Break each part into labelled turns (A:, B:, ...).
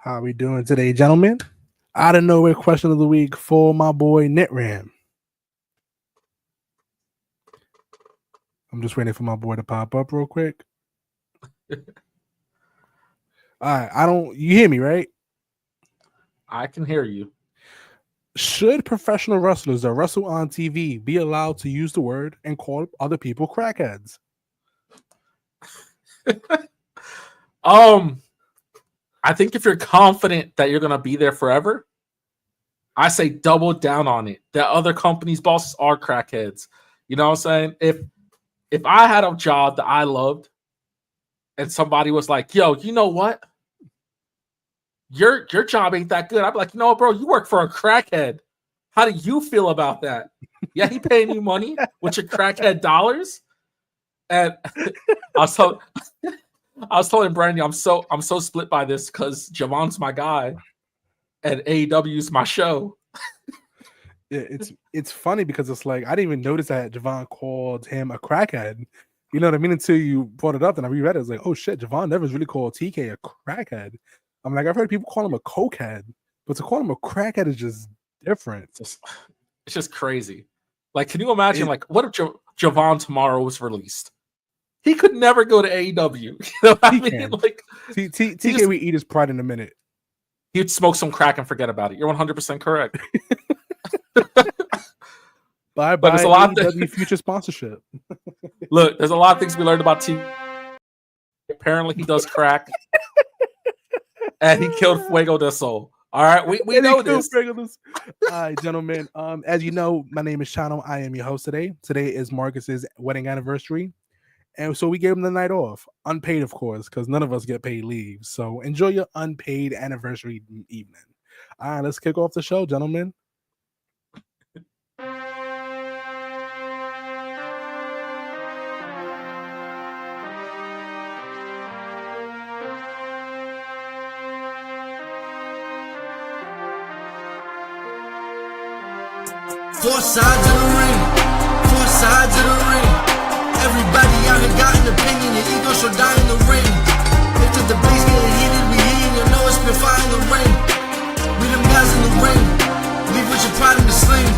A: How we doing today, gentlemen? Out of nowhere question of the week for my boy Nitram. I'm just waiting for my boy to pop up real quick. All right, you hear me, right?
B: I can hear you.
A: Should professional wrestlers that wrestle on TV be allowed to use the word and call other people crackheads?
B: I think if you're confident that you're gonna be there forever, I say double down on it. That other companies' bosses are crackheads. You know what I'm saying? If I had a job that I loved and somebody was like, yo, you know what? Your job ain't that good. I'd be like, you know what, bro, you work for a crackhead. How do you feel about that? Yeah, he paying you money with your crackhead dollars. And I was telling Brandy, I'm so split by this because Javon's my guy and AEW's my show.
A: It's funny because it's like I didn't even notice that Javon called him a crackhead. You know what I mean? Until you brought it up and I reread it. I was like, oh shit, Javon Never's really called TK a crackhead. I'm like, I've heard people call him a cokehead, but to call him a crackhead is just different.
B: It's just crazy. Like, can you imagine? Like, what if Javon tomorrow was released? He could never go to AEW. You know what I mean? Like,
A: TK would eat his pride in a minute.
B: He'd smoke some crack and forget about it. You're 100% correct.
A: Bye bye. There's a lot of future sponsorship.
B: Look, there's a lot of things we learned about TK. Apparently, he does crack, and he killed Fuego del Sol. All right, we know this.
A: All right, gentlemen. As you know, my name is Chano. I am your host today. Today is Marcus's wedding anniversary. And so we gave him the night off, unpaid, of course, because none of us get paid leave. So enjoy your unpaid anniversary evening. All right, let's kick off the show, gentlemen.
C: Four sides of the ring, four sides of the ring. Everybody out here got an opinion, your ego shall die in the ring. If the debate's getting heated, we heating, you know it's been fire in the ring. We them guys in the ring, leave with your pride in the sling.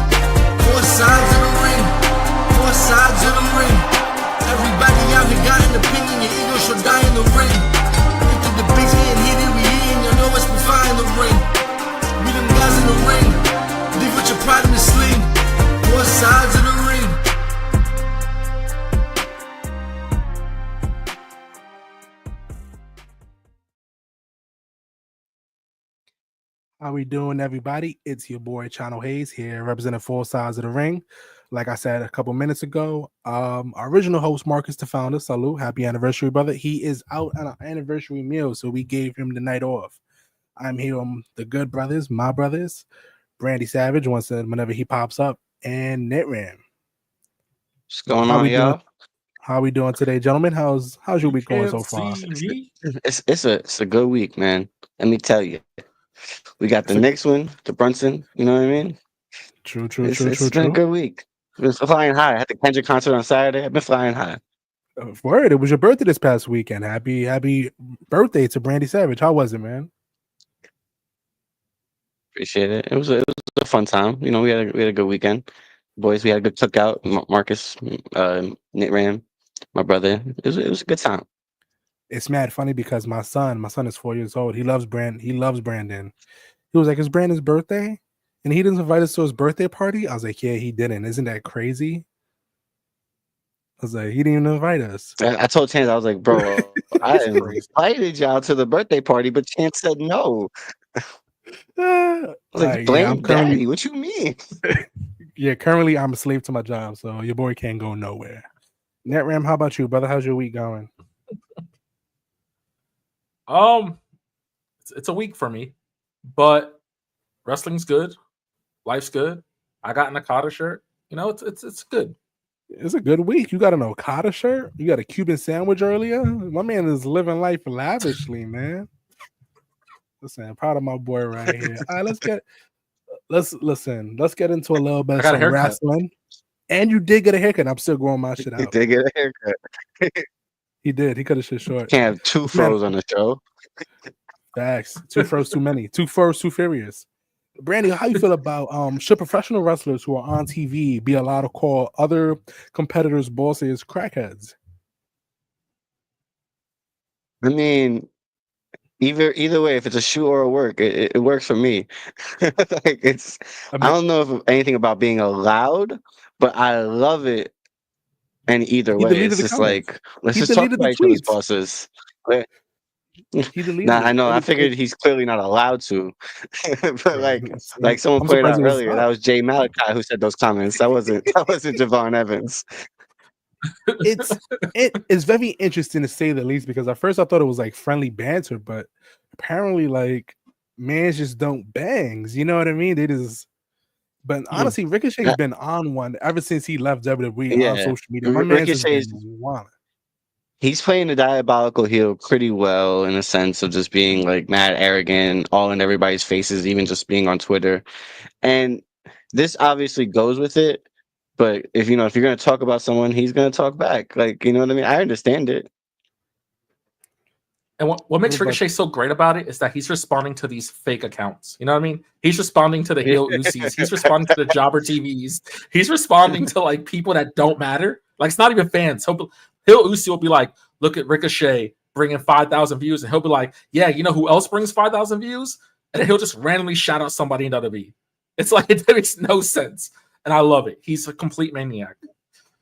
C: Four sides of the ring, four sides of the ring. Everybody out here got an opinion, your ego shall die in the ring. If the debate's getting heated, we heating, you know it's been fire in the ring. We them guys in the ring, leave with your pride in the sling. Four sides of the ring.
A: How we doing, everybody? It's your boy Chano Hayes here, representing Four Sides of the Ring. Like I said a couple minutes ago, our original host, Marcus, the founder, salute, happy anniversary, brother. He is out on an anniversary meal, so we gave him the night off. I'm here on the good brothers, my brothers, Brandy Savage, once whenever he pops up, and Nitram.
D: What's going on, y'all?
A: How we doing today, gentlemen? How's your week going so far?
D: It's a good week, man. Let me tell you. We got the next one, the Brunson. You know what I mean?
A: True.
D: It's been a good week. It's flying high. I had the Kendrick concert on Saturday. I've been flying high.
A: Word, it was your birthday this past weekend. Happy birthday to Brandy Savage. How was it, man?
D: Appreciate it. It was a fun time. You know, we had a good weekend. Boys, we had a good cookout. Marcus, Nitram, my brother. It was a good time.
A: It's mad funny because my son is 4 years old. He loves Brandon. He was like, "It's Brandon's birthday, and he didn't invite us to his birthday party." I was like, "Yeah, he didn't. Isn't that crazy?" I was like, "He didn't even invite us."
D: I told Chance, I was like, "Bro, I invited y'all to the birthday party, but Chance said no." I was like, "Blame Daddy. What you mean?"
A: Yeah, currently I'm a slave to my job, so your boy can't go nowhere. Netram, how about you, brother? How's your week going?
B: It's a week for me, but wrestling's good, life's good. I got an Okada shirt. You know, it's good.
A: It's a good week. You got an Okada shirt. You got a Cuban sandwich earlier. My man is living life lavishly, man. Listen, I'm proud of my boy right here. All right, let's get into a little bit of some wrestling. And you did get a haircut. I'm still growing my shit out.
D: He did get a haircut.
A: He did. He cut his shit short.
D: Can't have two froze on the show.
A: Facts. Two first, too many. Two first, too furious. Brandy, how you feel about should professional wrestlers who are on TV be allowed to call other competitors' bosses crackheads?
D: I mean, either way, if it's a shoe or a work, it works for me. Like it's,
A: I
D: I
A: mean,
D: don't know if anything about being allowed, but I love it. And either
A: he
D: way,
A: deleted
D: it's
A: the
D: just
A: comments.
D: like let's
A: He
D: just talk
A: deleted the
D: about each other's
A: tweets.
D: bosses. But-
A: He
D: Nah,
A: deleted
D: I
A: it.
D: know. I figured he's clearly not allowed to. But like someone
A: I'm
D: pointed
A: surprised
D: out
A: he was
D: earlier, that
A: stopped.
D: was Jay Malachi who said those comments. That wasn't Javon Evans.
A: It is very interesting to say the least because at first I thought it was like friendly banter, but apparently like mans just don't bangs. You know what I mean? They just. But honestly, Ricochet's
D: Uh,
A: been on one ever since he left WWE on
D: Yeah,
A: social media. My man's has been
D: Ricochet's
A: one.
D: he's playing the diabolical heel pretty well in a sense of just being like mad arrogant, all in everybody's faces, even just being on Twitter. And this obviously goes with it. But if you're gonna talk about someone, he's gonna talk back. Like, you know what I mean? I understand it.
B: And what makes Ricochet so great about it is that he's responding to these fake accounts. You know what I mean? He's responding to the heel Usis. He's responding to the jobber TVs. He's responding to like people that don't matter. Like it's not even fans. Heel Usi will be like, look at Ricochet bringing 5,000 views, and he'll be like, yeah, you know who else brings 5,000 views? And then he'll just randomly shout out somebody in WWE. It's like it makes no sense, and I love it. He's a complete maniac.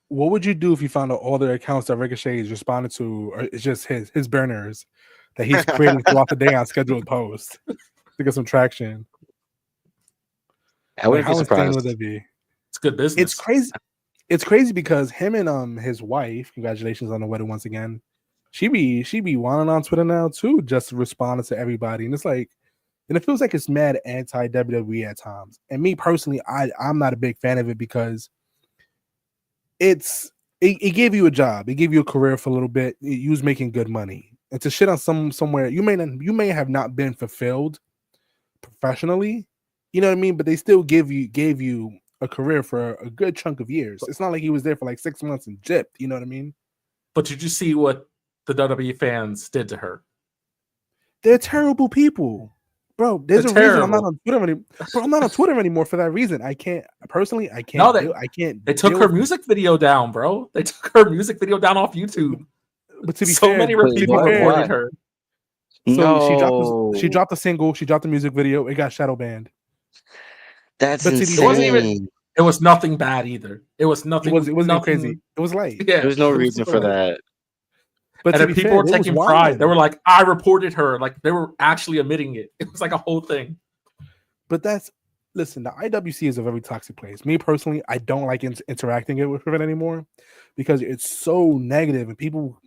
A: What would you do if you found out all the accounts that Ricochet is responding to, or it's just his burners that he's creating throughout the day on scheduled posts to get some traction?
D: I wouldn't be
A: How insane
D: surprised.
A: would that be?
B: It's good business.
A: It's crazy. It's crazy because him and his wife, congratulations on the wedding once again. She be wanting on Twitter now too, just responding to everybody, and it's like, and it feels like it's mad anti WWE at times. And me personally, I'm not a big fan of it because it gave you a job, it gave you a career for a little bit. You was making good money, and to shit on somewhere you may have not been fulfilled professionally, you know what I mean? But they still gave you a career for a good chunk of years. It's not like he was there for like 6 months and gypped, you know what I mean?
B: But did you see what the WWE fans did to her?
A: They're terrible people. Bro, there's
B: They're
A: a reason I'm not
B: terrible.
A: on Twitter anymore. Bro, I'm not on Twitter anymore for that reason. I can't
B: No,
A: deal. I can't.
B: They took
A: deal
B: her
A: with it.
B: music video down, bro. They took her music video down off YouTube.
A: But to be
B: So
A: fair,
B: many
D: Wait,
B: people
D: what?
B: reported
D: Why?
B: her.
A: so
D: No,
A: she dropped the single, she dropped the music video, it got shadow banned.
D: that's
A: But to be
B: It wasn't
A: fair,
B: even. It was nothing bad either. It was nothing.
A: it wasn't even crazy.
B: Nothing.
A: It was light.
B: Yeah.
D: There's no
A: It was
D: reason
A: super
D: for
A: light.
D: that.
A: But
B: And
A: to
B: then
A: be
B: people
A: fair,
B: were
A: they was
B: taking pride. They
A: wildin'.
B: were like, "I reported her." Like they were actually admitting it. It was like a whole thing.
A: But listen, the IWC is a very toxic place. Me personally, I don't like interacting with it anymore because it's so negative and people.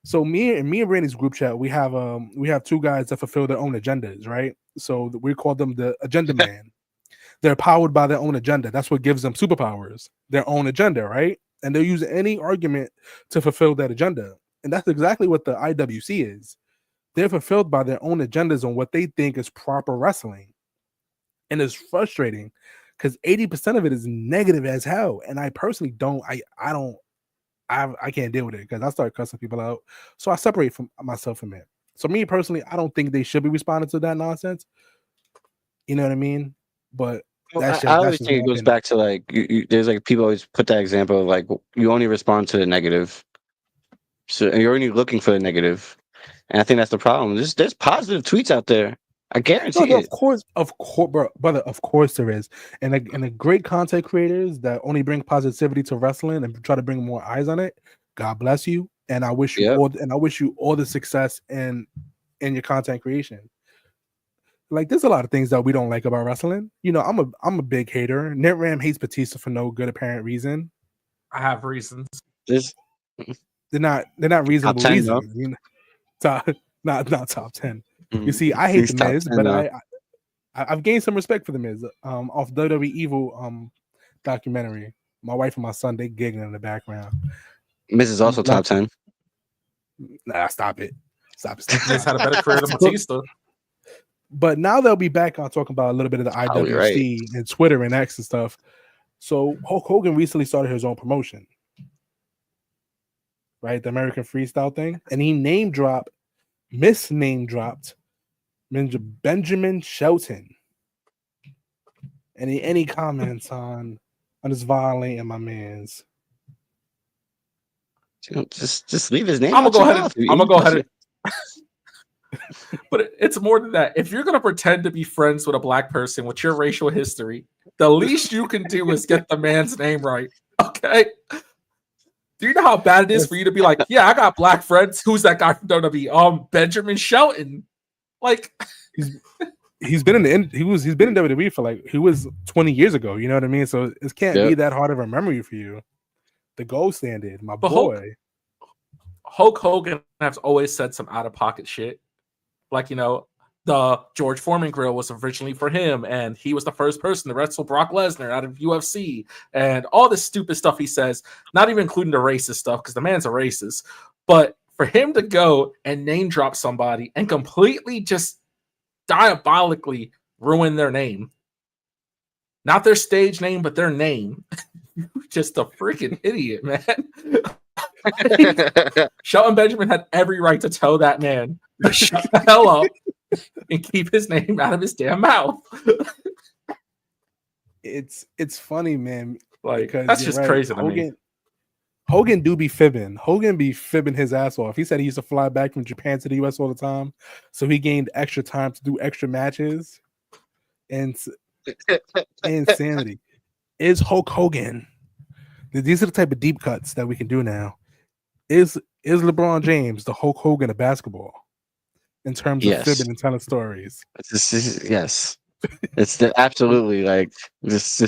A: So me and Randy's group chat, we have two guys that fulfill their own agendas, right? So we call them the agenda man. They're powered by their own agenda. That's what gives them superpowers, their own agenda, right? And they'll use any argument to fulfill that agenda. And that's exactly what the IWC is. They're fulfilled by their own agendas on what they think is proper wrestling. And it's frustrating because 80% of it is negative as hell. And I personally I can't deal with it because I start cussing people out. So I separate from myself from it. So me personally, I don't think they should be responding to that nonsense. You know what I mean? But
D: Well,
A: that's
D: I
A: just
D: always think it goes back to like there's like people always put that example of like you only respond to the negative, so and you're only looking for the negative, and I think that's the problem. There's positive tweets out there. I guarantee
A: No,
D: it.
A: of course, brother. Of course there is, and the great content creators that only bring positivity to wrestling and try to bring more eyes on it. God bless you, and I wish you
D: Yep.
A: all the success in your content creation. Like, there's a lot of things that we don't like about wrestling. You know, I'm a big hater. NetRam hates Batista for no good apparent reason.
B: I have reasons.
D: This
A: They're not reasonable
D: 10,
A: reasons. You know, not top 10. You see, I hate
D: He's
A: the
D: top
A: Miz,
D: 10
A: but
D: now.
A: I've gained some respect for the Miz. Off WWE Evil documentary. My wife and my son, they giggling in the background.
D: Miz is also top 10.
A: Nah, stop it.
B: Miz had a better career than Batista.
A: But now they'll be back on talking about a little bit of the
D: Probably
A: IWC
D: right.
A: and Twitter and X and stuff. So Hulk Hogan recently started his own promotion, right? The American Freestyle thing, and he misname dropped Benjamin Shelton. Any comments on this violating my man's?
D: Just leave his name
B: I'm
D: out
B: gonna go
D: your
B: ahead.
D: mouth.
B: I'm gonna go ahead. But it's more than that. If you're gonna pretend to be friends with a black person with your racial history, the least you can do is get the man's name right. Okay. Do you know how bad it is for you to be like, yeah, I got black friends. Who's that guy from WWE? Benjamin Shelton. Like
A: he's been in he's been in WWE for like he was 20 years ago. You know what I mean? So it can't be that hard of a memory for you. The gold standard, my boy.
B: Hulk Hogan has always said some out of pocket shit. Like, you know, the George Foreman grill was originally for him, and he was the first person to wrestle Brock Lesnar out of UFC, and all this stupid stuff he says, not even including the racist stuff, because the man's a racist. But for him to go and name drop somebody and completely just diabolically ruin their name, not their stage name, but their name, just a freaking idiot, man. Shelton Benjamin had every right to tell that man to shut the hell up and keep his name out of his damn mouth.
A: It's funny, man.
B: Like, that's just crazy to me.
A: Hogan do be fibbing. Hogan be fibbing his ass off. He said he used to fly back from Japan to the US all the time, so he gained extra time to do extra matches. And insanity. Is Hulk Hogan? These are the type of deep cuts that we can do now. Is LeBron James the Hulk Hogan of basketball in terms of fibbing and telling stories?
D: Yes. It's absolutely like just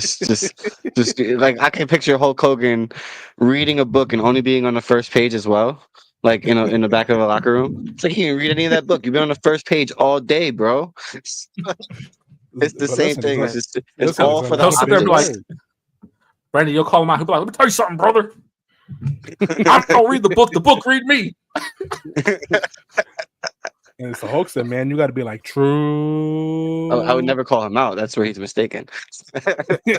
D: like I can picture Hulk Hogan reading a book and only being on the first page as well, like in the back of a locker room. It's like he didn't read any of that book. You've been on the first page all day, bro. It's the same thing. It's all for the optics.
B: Like, Brandon, you'll call him out. He'll be like, "Let me tell you something, brother. I don't read the book. The book read me."
A: And it's the Hulk said, "Man, you got to be like true."
D: Oh, I would never call him out. That's where he's mistaken.
B: We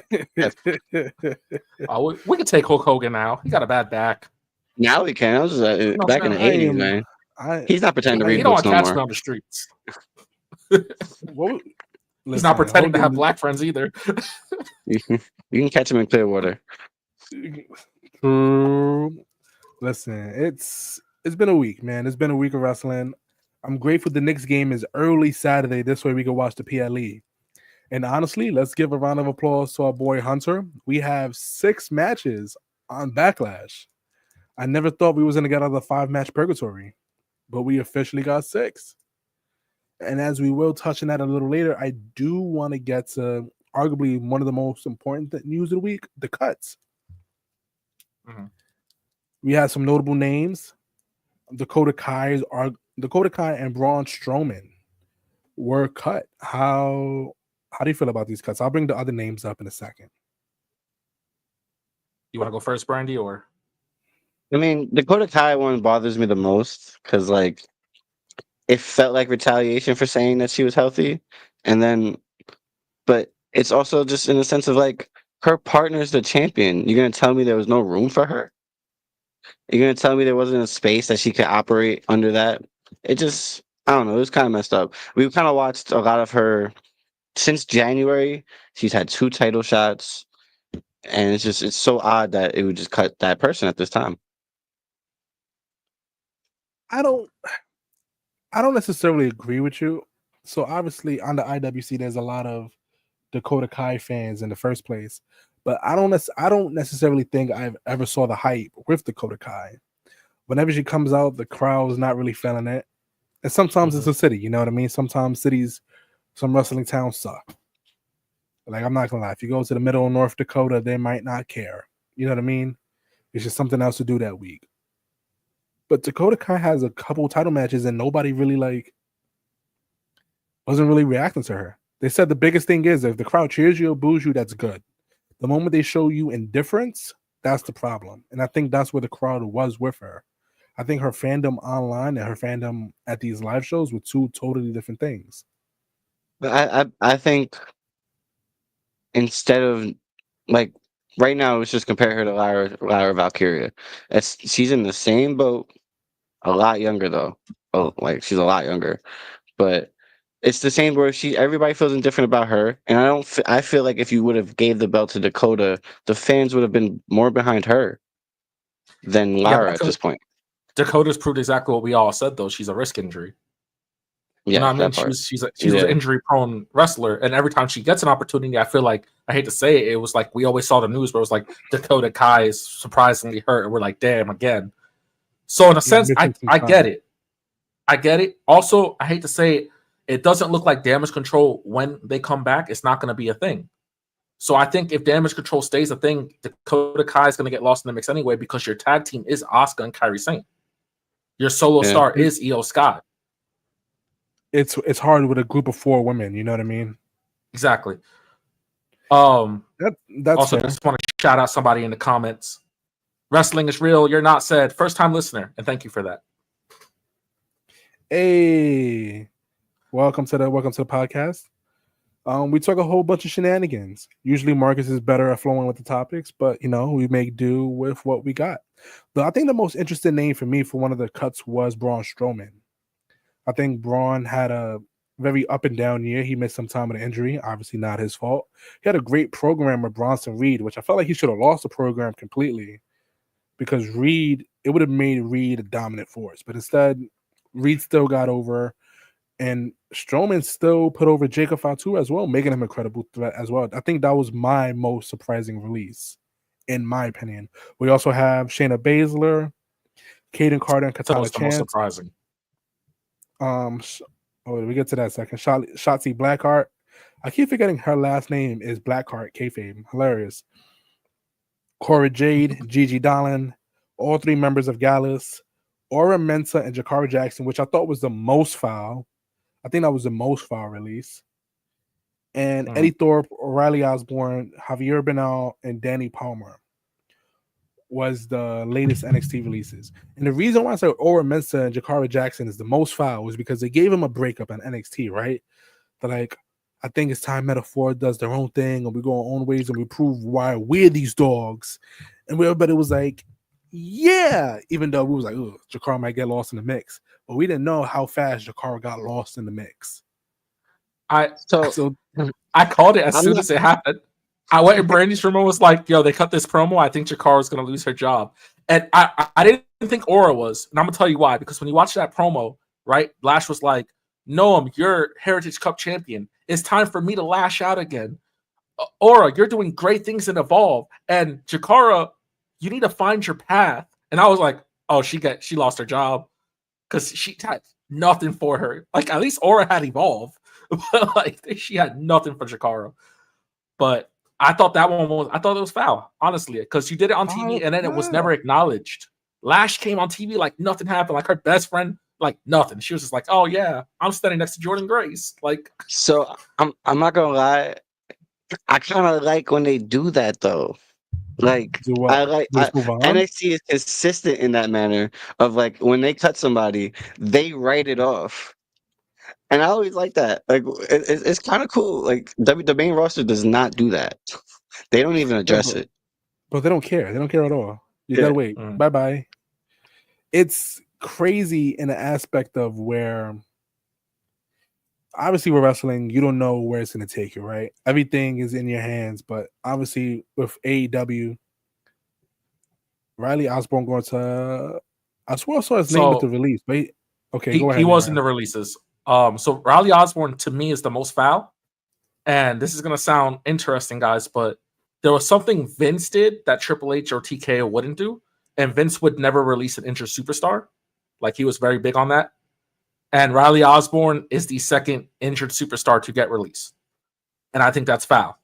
B: can take Hulk Hogan now. He got a bad back.
D: Now he can. I was back in the 80s, man. He's not pretending to read books no more. He don't catch
B: me on the streets. He's not pretending to have black friends either.
D: You can catch him in Clearwater.
A: Listen, it's been a week, man. It's been a week of wrestling. I'm grateful the Knicks game is early Saturday. This way we can watch the PLE. And honestly, let's give a round of applause to our boy Hunter. We have 6 matches on Backlash. I never thought we was going to get out of the 5-match purgatory, but we officially got 6. And as we will touch on that a little later, I do want to get to arguably one of the most important news of the week, the cuts. Mm-hmm. We had some notable names. Dakota Kai and Braun Strowman were cut. How do you feel about these cuts? I'll bring the other names up in a second.
B: You want to go first, Brandy, or?
D: I mean, Dakota Kai one bothers me the most because, like, it felt like retaliation for saying that she was healthy, but it's also just in the sense of like her partner's the champion. You're gonna tell me there was no room for her? You're gonna tell me there wasn't a space that she could operate under that? It just, I don't know. It was kind of messed up. We've kind of watched a lot of her since January. She's had 2 title shots, and it's so odd that it would just cut that person at this time.
A: I don't necessarily agree with you. So obviously on the IWC, there's a lot of Dakota Kai fans in the first place, but I don't necessarily think I've ever saw the hype with Dakota Kai. Whenever she comes out, the crowd's not really feeling it. And sometimes it's a city, you know what I mean? Sometimes cities, some wrestling towns suck. Like, I'm not gonna lie, if you go to the middle of North Dakota, they might not care. You know what I mean? It's just something else to do that week. But Dakota Kai has a couple title matches and nobody really wasn't really reacting to her. They said the biggest thing is if the crowd cheers you or boos you, that's good. The moment they show you indifference, that's the problem. And I think that's where the crowd was with her. I think her fandom online and her fandom at these live shows were 2 totally different things.
D: But I think instead of like right now, let's just compare her to Lyra Valkyria. She's in the same boat, a lot younger though. Oh, like she's a lot younger, but It's the same where everybody feels indifferent about her, and I feel like if you would have gave the belt to Dakota, the fans would have been more behind her than
B: Yeah,
D: Lara at this point.
B: Dakota's proved exactly what we all said, though. She's a risk injury. You know
D: Yeah,
B: what I mean?
D: that part.
B: She's an injury prone wrestler, and every time she gets an opportunity, I feel like, I hate to say it, it was like we always saw the news where it was like Dakota Kai is surprisingly hurt, and we're like, damn, again. So in a sense,
A: missing some
B: I get
A: time.
B: it. I get it. Also, I hate to say it, it doesn't look like Damage Control when they come back. It's not going to be a thing. So I think if Damage Control stays a thing, Dakota Kai is going to get lost in the mix anyway because your tag team is Asuka and Kairi Sane. Your solo
D: Yeah.
B: star is Io Sky.
A: It's hard with a group of 4 women. You know what I mean?
B: Exactly.
A: That's
B: Also,
A: fair.
B: just want to shout out somebody in the comments. Wrestling is real. You're not said. First time listener, and thank you for that.
A: Hey, welcome to the podcast. We talk a whole bunch of shenanigans. Usually Marcus is better at flowing with the topics, but we make do with what we got. But I think the most interesting name for me for one of the cuts was Braun Strowman. I think Braun had a very up and down year. He missed some time with an injury, obviously not his fault. He had a great program with Bronson Reed, which I felt like he should have lost the program completely because it would have made Reed a dominant force. But instead, Reed still got over, and Strowman still put over Jacob Fatu as well, making him a credible threat as well. I think that was my most surprising release, in my opinion. We also have Shayna Baszler, Kaden Carter, and
B: That
A: Katana
B: was the most
A: Chance.
B: surprising.
A: We get to that second. Shotzi Blackheart. I keep forgetting her last name is Blackheart. Kayfabe, hilarious. Cora Jade, Gigi Dolan, all 3 members of Gallus, Aura Mensa, and Jakara Jackson, which I thought was the most foul. I think that was the most foul release. And Eddie Thorpe, O'Reilly Osborne, Javier Bernal, and Danny Palmer was the latest NXT releases. And the reason why I said Aura Mensa and Jakara Jackson is the most foul was because they gave him a breakup on NXT, right? They're like, I think it's time Metaphor does their own thing and we go our own ways and we prove why we're these dogs. And everybody was like, yeah, even though we was like, oh, Jakara might get lost in the mix. But we didn't know how fast Jakara got lost in the mix.
B: I
A: So
B: called it as soon as it happened. I went in Brandy's room and was like, yo, they cut this promo. I think Jakara was going to lose her job. And I didn't think Aura was. And I'm going to tell you why. Because when you watch that promo, right, Lash was like, Noam, you're Heritage Cup champion. It's time for me to lash out again. Aura, you're doing great things in Evolve. And Jakara, you need to find your path. And I was like, oh, she lost her job. Because she had nothing for her. Like, at least Aura had Evolve. But like, she had nothing for Jakara. But I thought it was foul, honestly, because you did it on TV and then it was never acknowledged. Lash came on TV like nothing happened, like her best friend, like nothing. She was just like, "Oh yeah, I'm standing next to Jordan Grace." Like,
D: so I'm not gonna lie, I kind of like when they do that though. Like NXT is consistent in that manner of like when they cut somebody, they write it off. And I always like that. Like it's kind of cool. Like the main roster does not do that. They don't even address it.
A: But they don't care. They don't care at all. You gotta wait. Bye. It's crazy in the aspect of where obviously with wrestling, you don't know where it's gonna take you, right? Everything is in your hands, but obviously with AEW, Riley Osborne going to I swear I saw his name with the release, but go ahead.
B: He was in the releases. So Riley Osborne to me is the most foul. And this is gonna sound interesting, guys, but there was something Vince did that Triple H or TKO wouldn't do, and Vince would never release an injured superstar. Like, he was very big on that. And Riley Osborne is the second injured superstar to get released. And I think that's foul.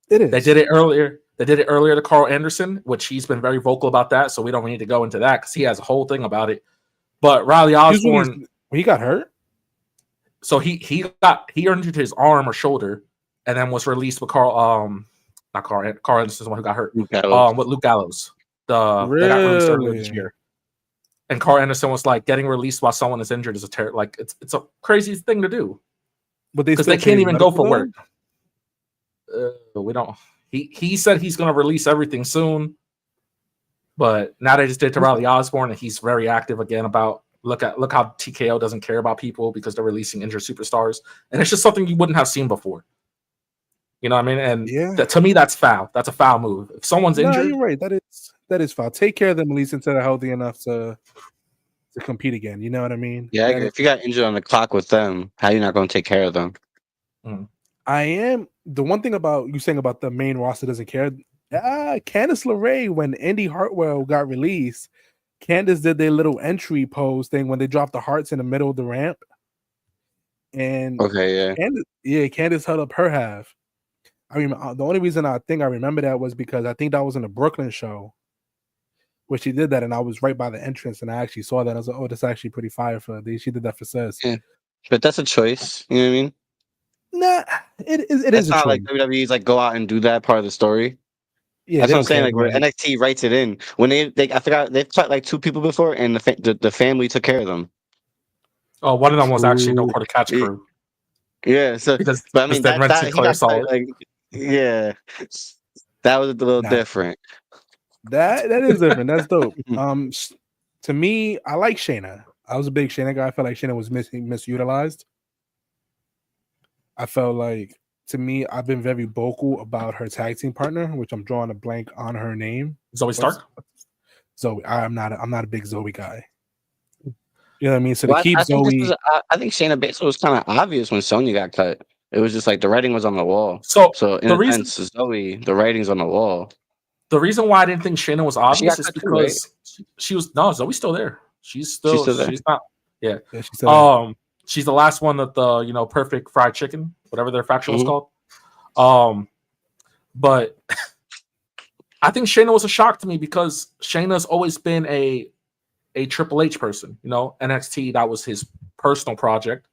A: It is.
B: They did it earlier. To Carl Anderson, which he's been very vocal about that, so we don't need to go into that because he has a whole thing about it. But Riley Osborne,
A: he got hurt.
B: So he injured his arm or shoulder, and then was released with Carl Anderson is the one who got hurt. With Luke Gallows. They got released earlier this year. And Carl Anderson was like, getting released while someone is injured is it's a crazy thing to do.
A: But
B: because they can't even go for work. We don't. He said he's going to release everything soon, but now they just did to Riley Osborne, and he's very active again about Look how TKO doesn't care about people because they're releasing injured superstars, and it's just something you wouldn't have seen before. You know what I mean? And to me, that's foul. That's a foul move. If someone's injured,
A: you're right. That is foul. Take care of them at least until they're healthy enough to compete again. You know what I mean?
D: Yeah, if you got injured on the clock with them, how you not going to take care of them?
A: I am the one thing about you saying about the main roster doesn't care. Candice LeRae, when Indy Hartwell got released, Candice did their little entry pose thing when they dropped the hearts in the middle of the ramp. And
D: okay,
A: Candice held up her half. I mean, the only reason I think I remember that was because I think that was in the Brooklyn show where she did that, and I was right by the entrance, and I actually saw that. I was like, "Oh, that's actually pretty fire for her." She did that for Sis.
D: Yeah, but that's a choice. You know what I mean?
A: Nah, it is
D: It's
A: a
D: not
A: choice.
D: like WWE's like go out and do that part of the story.
A: Yeah,
D: that's what I'm saying. Like where NXT writes it in when they I forgot they've cut like 2 people before, and the family took care of them.
B: Oh, one of them was actually No Quarter Catch Crew.
D: Yeah, so
B: because
D: but I mean
B: that
D: he got cut, like yeah, that was a little different.
A: That is different. That's dope. To me, I like Shayna. I was a big Shayna guy. I felt like Shayna was misutilized. I felt like, to me, I've been very vocal about her tag team partner, which I'm drawing a blank on her name.
B: Zoe Stark.
A: Zoe. I'm not a big Zoe guy. You know what I mean? So
D: well,
A: to keep Zoe,
D: I think Shayna Baszler was kind of obvious when Sonya got cut. It was just like the writing was on the wall.
B: So
D: in a sense, Zoe, the writing's on the wall.
B: The reason why I didn't think Shayna was obvious is because she was Zoe's still there. She's still there. She's not. Yeah.
A: She's still there.
B: She's the last one that the perfect fried chicken, whatever their faction was called. But I think Shayna was a shock to me because Shayna's always been a Triple H person. NXT, that was his personal project.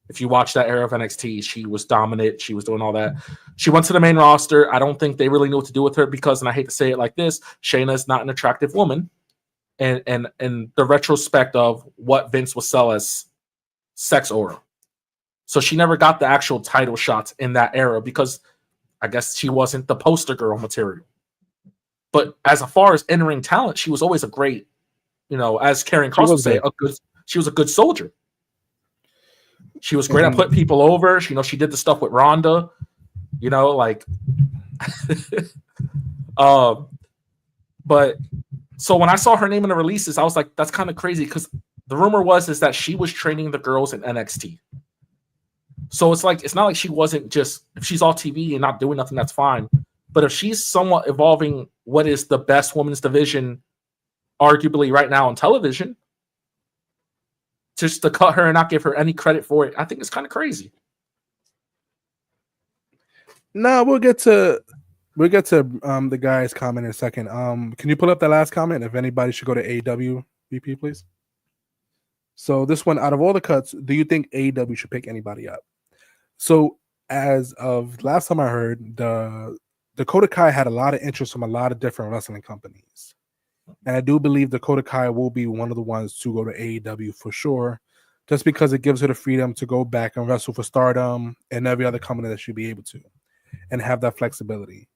B: If you watch that era of NXT, she was dominant. She was doing all that. She went to the main roster. I don't think they really knew what to do with her because, and I hate to say it like this, Shayna is not an attractive woman. And the retrospect of what Vince would sell as sex aura. So she never got the actual title shots in that era because I guess she wasn't the poster girl material. But as far as in-ring talent, she was always a great, as Karrion Kross would say, she was a good soldier. She was great at putting people over. She did the stuff with Ronda. But so when I saw her name in the releases, I was like, that's kind of crazy because the rumor is that she was training the girls in NXT. So it's not like she wasn't just, if she's all TV and not doing nothing, that's fine. But if she's somewhat evolving what is the best women's division, arguably right now on television, just to cut her and not give her any credit for it, I think it's kind of crazy.
A: No, we'll get to the guy's comment in a second. Can you pull up that last comment? If anybody should go to AEW VP, please. So this one, out of all the cuts, do you think AEW should pick anybody up? So as of last time I heard, the Dakota Kai had a lot of interest from a lot of different wrestling companies. And I do believe Dakota Kai will be one of the ones to go to AEW for sure, just because it gives her the freedom to go back and wrestle for Stardom and every other company that she'd be able to and have that flexibility.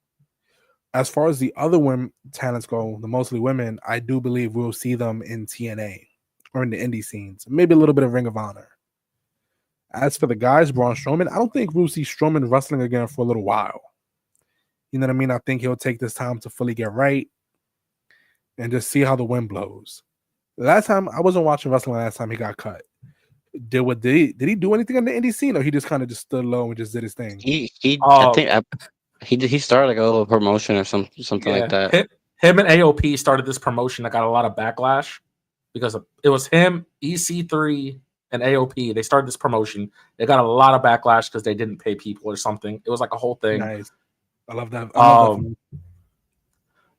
A: As far as the other women talents go, the mostly women, I do believe we'll see them in TNA or in the indie scenes, maybe a little bit of Ring of Honor. As for the guys, Braun Strowman, I don't think we'll see Strowman wrestling again for a little while. You know what I mean? I think he'll take this time to fully get right and just see how the wind blows. Last time, I wasn't watching wrestling last time he got cut. Did he do anything on the indie scene, or he just kind of just stood low and just did his thing?
D: I think he started like a little promotion or something like that.
B: Him and AOP started this promotion that got a lot of backlash because it was him, EC3, and AOP. They started this promotion. They got a lot of backlash because they didn't pay people or something. It was like a whole thing.
A: Nice. I love that.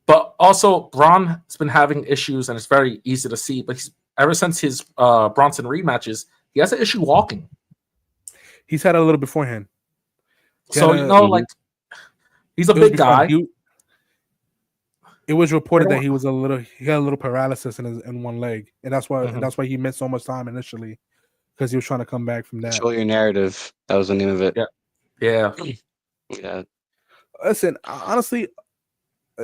B: But also, Braun has been having issues, and it's very easy to see. But ever since his Bronson rematches, he has an issue walking.
A: He's had a little beforehand.
B: So he's a big guy.
A: It was reported that he had a little paralysis in one leg, and that's why he missed so much time initially because he was trying to come back from that.
D: Show your narrative. That was the name of it.
B: Yeah.
A: Listen, honestly,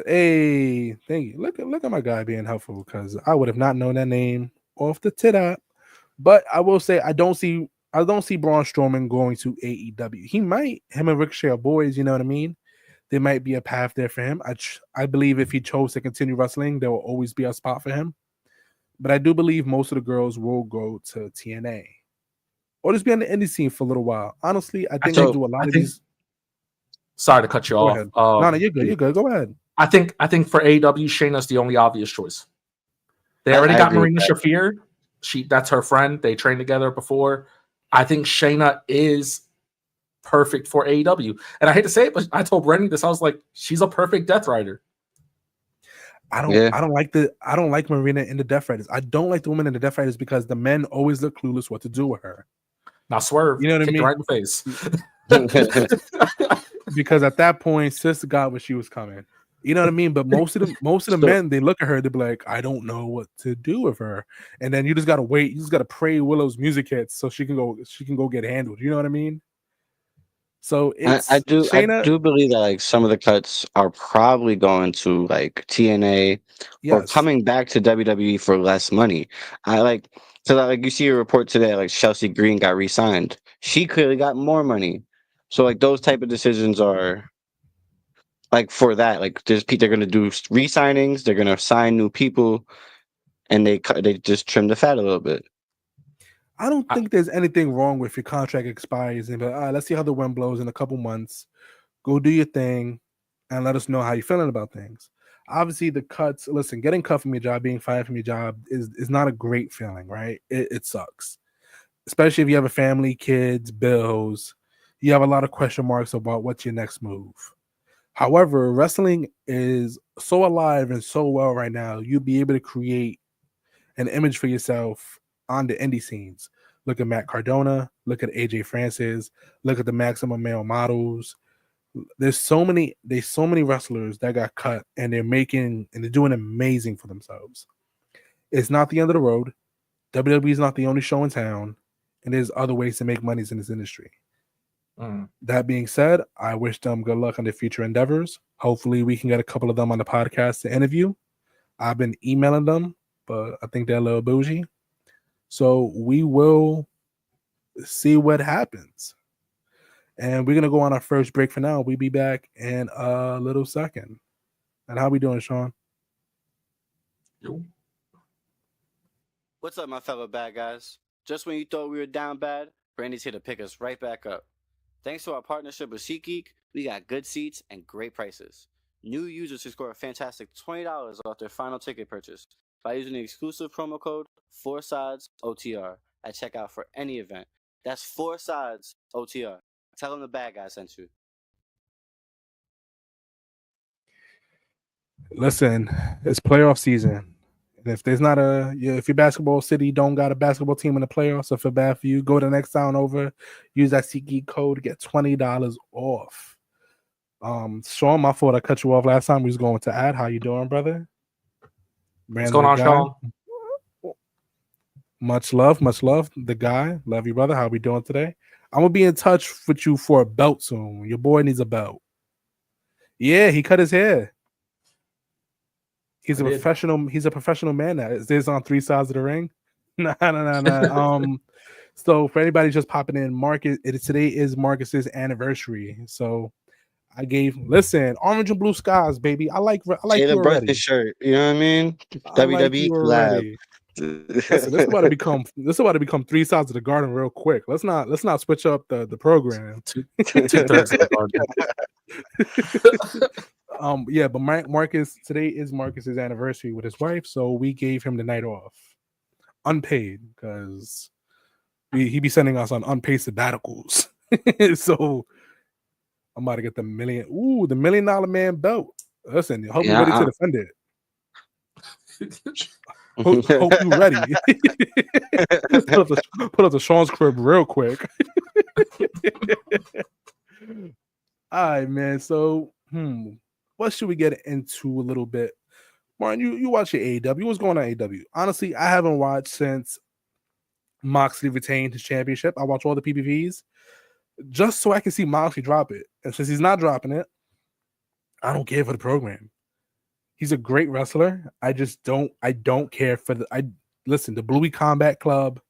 A: hey, thank you. Look at my guy being helpful because I would have not known that name off the tit. But I will say I don't see Braun Strowman going to AEW. He might. Him and Ricochet are boys. You know what I mean? There might be a path there for him. I believe if he chose to continue wrestling, there will always be a spot for him. But I do believe most of the girls will go to TNA or just be on the indie scene for a little while. Honestly, I think they do a lot of these.
B: Sorry to cut you
A: Go
B: off.
A: ahead. No, you're good. You're good. Go ahead.
B: I think for AEW, Shayna's the only obvious choice. They already got Marina Shafir. That's her friend. They trained together before. I think Shayna is perfect for AEW. And I hate to say it, but I told Brenny this. I was like, she's a perfect Death Rider.
A: I don't like Marina in the Death Riders. I don't like the women in the Death Riders because the men always look clueless what to do with her.
B: Now Swerve,
A: you know what I mean?
B: Right in the
A: face. Because at that point, Sis got what she was coming. You know what I mean? But most of the men, they look at her, they be like, I don't know what to do with her. And then you just gotta wait. You just gotta pray Willow's music hits so she can go get handled. You know what I mean? So
D: I do believe that like some of the cuts are probably going to like TNA or coming back to WWE for less money. Like you see a report today, like Chelsea Green got re-signed. She clearly got more money. So like those type of decisions are like for that. Like they're going to do re-signings, they're going to sign new people, and they just trim the fat a little bit.
A: I don't think there's anything wrong with your contract expires and let's see how the wind blows in a couple months. Go do your thing and let us know how you're feeling about things. Obviously, the cuts, listen, getting cut from your job, being fired from your job is not a great feeling, right? It sucks. Especially if you have a family, kids, bills. You have a lot of question marks about what's your next move. However, wrestling is so alive and so well right now, you'll be able to create an image for yourself on the indie scenes. Look at Matt Cardona, look at AJ Francis, look at the Maximum Male models. There's so many wrestlers that got cut and they're doing amazing for themselves. It's not the end of the road. WWE is not the only show in town, and there's other ways to make monies in this industry. That being said, I wish them good luck on their future endeavors. Hopefully we can get a couple of them on the podcast to interview. I've been emailing them, but I think they're a little bougie. So we will see what happens. And we're going to go on our first break for now. We'll be back in a little second. And how we doing, Sean?
D: Yo. What's up, my fellow bad guys? Just when you thought we were down bad, Brandy's here to pick us right back up. Thanks to our partnership with SeatGeek, we got good seats and great prices. New users can score a fantastic $20 off their final ticket purchase by using the exclusive promo code 4SIDESOTR at checkout for any event. That's 4SIDESOTR. Tell them the bad guy sent you.
A: Listen, it's playoff season. And if there's not if your basketball city don't got a basketball team in the playoffs, I feel bad for you. Go to the next town over, use that SeatGeek code to get $20 off. Sean, my fault I cut you off last time. We was going to add. How you doing, brother?
B: What's going on, Sean?
A: Much love, the guy. Love you, brother. How we doing today? I'm gonna be in touch with you for a belt soon. Your boy needs a belt. Yeah, he cut his hair. He's a professional man now. Is this on 3 sides of the ring? Nah. So for anybody just popping in, today is Marcus's anniversary. So I listen, orange and blue skies, baby. I like
D: Taylor
A: you already.
D: Shirt, you know what I mean? WWE collab.
A: Listen, this is about to become 3 sides of the garden real quick. Let's not switch up the program.
B: 2/3 of the
A: garden. Yeah, but today is Marcus's anniversary with his wife, so we gave him the night off, unpaid, because he be sending us on unpaid sabbaticals. So I'm about to get the $1 million man belt. Listen, I hope you're ready to defend it. Hope you ready. Put up the Sean's crib real quick. All right, man. So, what should we get into a little bit? Martin, you watch your AEW. What's going on AEW? Honestly, I haven't watched since Moxley retained his championship. I watch all the PPVs just so I can see Moxley drop it. And since he's not dropping it, I don't care for the program. He's a great wrestler. I don't care for listen, the Bluey Combat Club,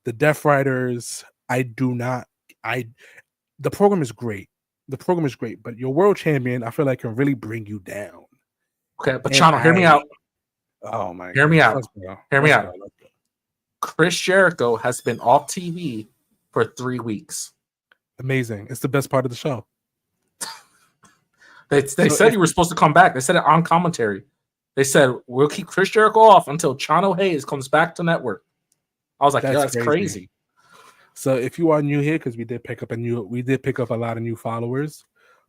A: the Death Riders. The program is great. The program is great, but your world champion, I feel like, can really bring you down.
B: Okay, but
A: And
B: Chano, hear me out.
A: Oh my
B: Hear me
A: goodness.
B: out.
A: Let's go.
B: Hear me
A: Let's
B: out.
A: go. Let's go.
B: Chris Jericho has been off TV for 3 weeks.
A: Amazing. It's the best part of the show.
B: They said you were supposed to come back. They said it on commentary. They said, we'll keep Chris Jericho off until Chano Hayes comes back to network. I was like, that's crazy.
A: So if you are new here, because we did pick up a lot of new followers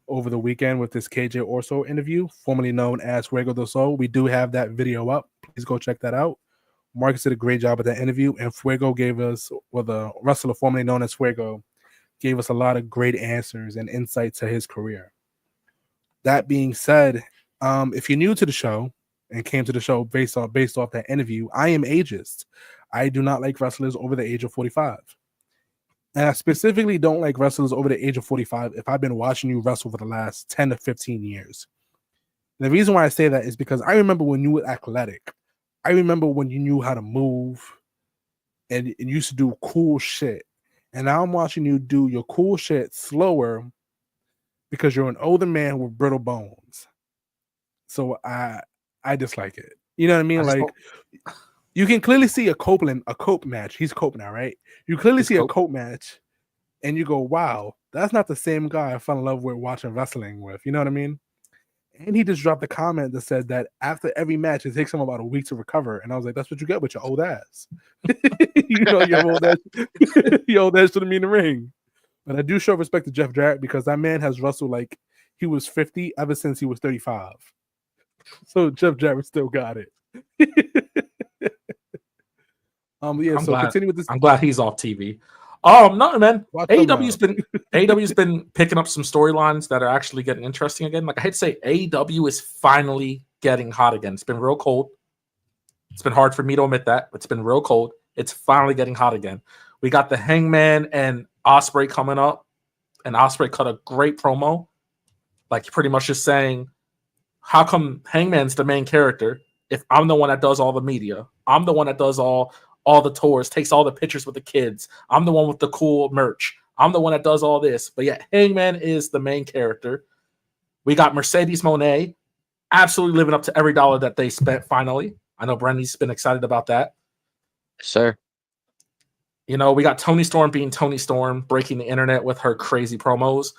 A: over the weekend with this KJ Orso interview, formerly known as Fuego del Sol. We do have that video up. Please go check that out. Marcus did a great job with that interview, and Fuego gave us, well, the wrestler formerly known as Fuego, gave us a lot of great answers and insight to his career. That being said, if you're new to the show and came to the show based off that interview, I am ageist. I do not like wrestlers over the age of 45. And I specifically don't like wrestlers over the age of 45 if I've been watching you wrestle for the last 10 to 15 years. The reason why I say that is because I remember when you were athletic. I remember when you knew how to move and you used to do cool shit. And now I'm watching you do your cool shit slower because you're an older man with brittle bones. So I dislike it. You know what I mean? You can clearly see a Cope match. He's Cope now, right? You clearly see a Cope match and you go, wow, that's not the same guy I fell in love with watching wrestling with. You know what I mean? And he just dropped a comment that said that after every match, it takes him about a week to recover. And I was like, that's what you get with your old ass. You know, your old ass shouldn't be in the ring. But I do show respect to Jeff Jarrett because that man has wrestled like he was 50 ever since he was 35. So Jeff Jarrett still got it. Continue with this.
B: I'm glad he's off TV. No, man. AEW's been picking up some storylines that are actually getting interesting again. Like I hate to say, AEW is finally getting hot again. It's been real cold. It's been hard for me to admit that, but it's been real cold. It's finally getting hot again. We got the Hangman and Ospreay coming up, and Ospreay cut a great promo, like pretty much just saying, "How come Hangman's the main character if I'm the one that does all the media? I'm the one that does all the tours, takes all the pictures with the kids. I'm the one with the cool merch. I'm the one that does all this. But yet Hangman is the main character." We got Mercedes Moné absolutely living up to every dollar that they spent finally. I know Brandy's been excited about that.
D: Sir.
B: You know, we got Toni Storm being Toni Storm, breaking the internet with her crazy promos.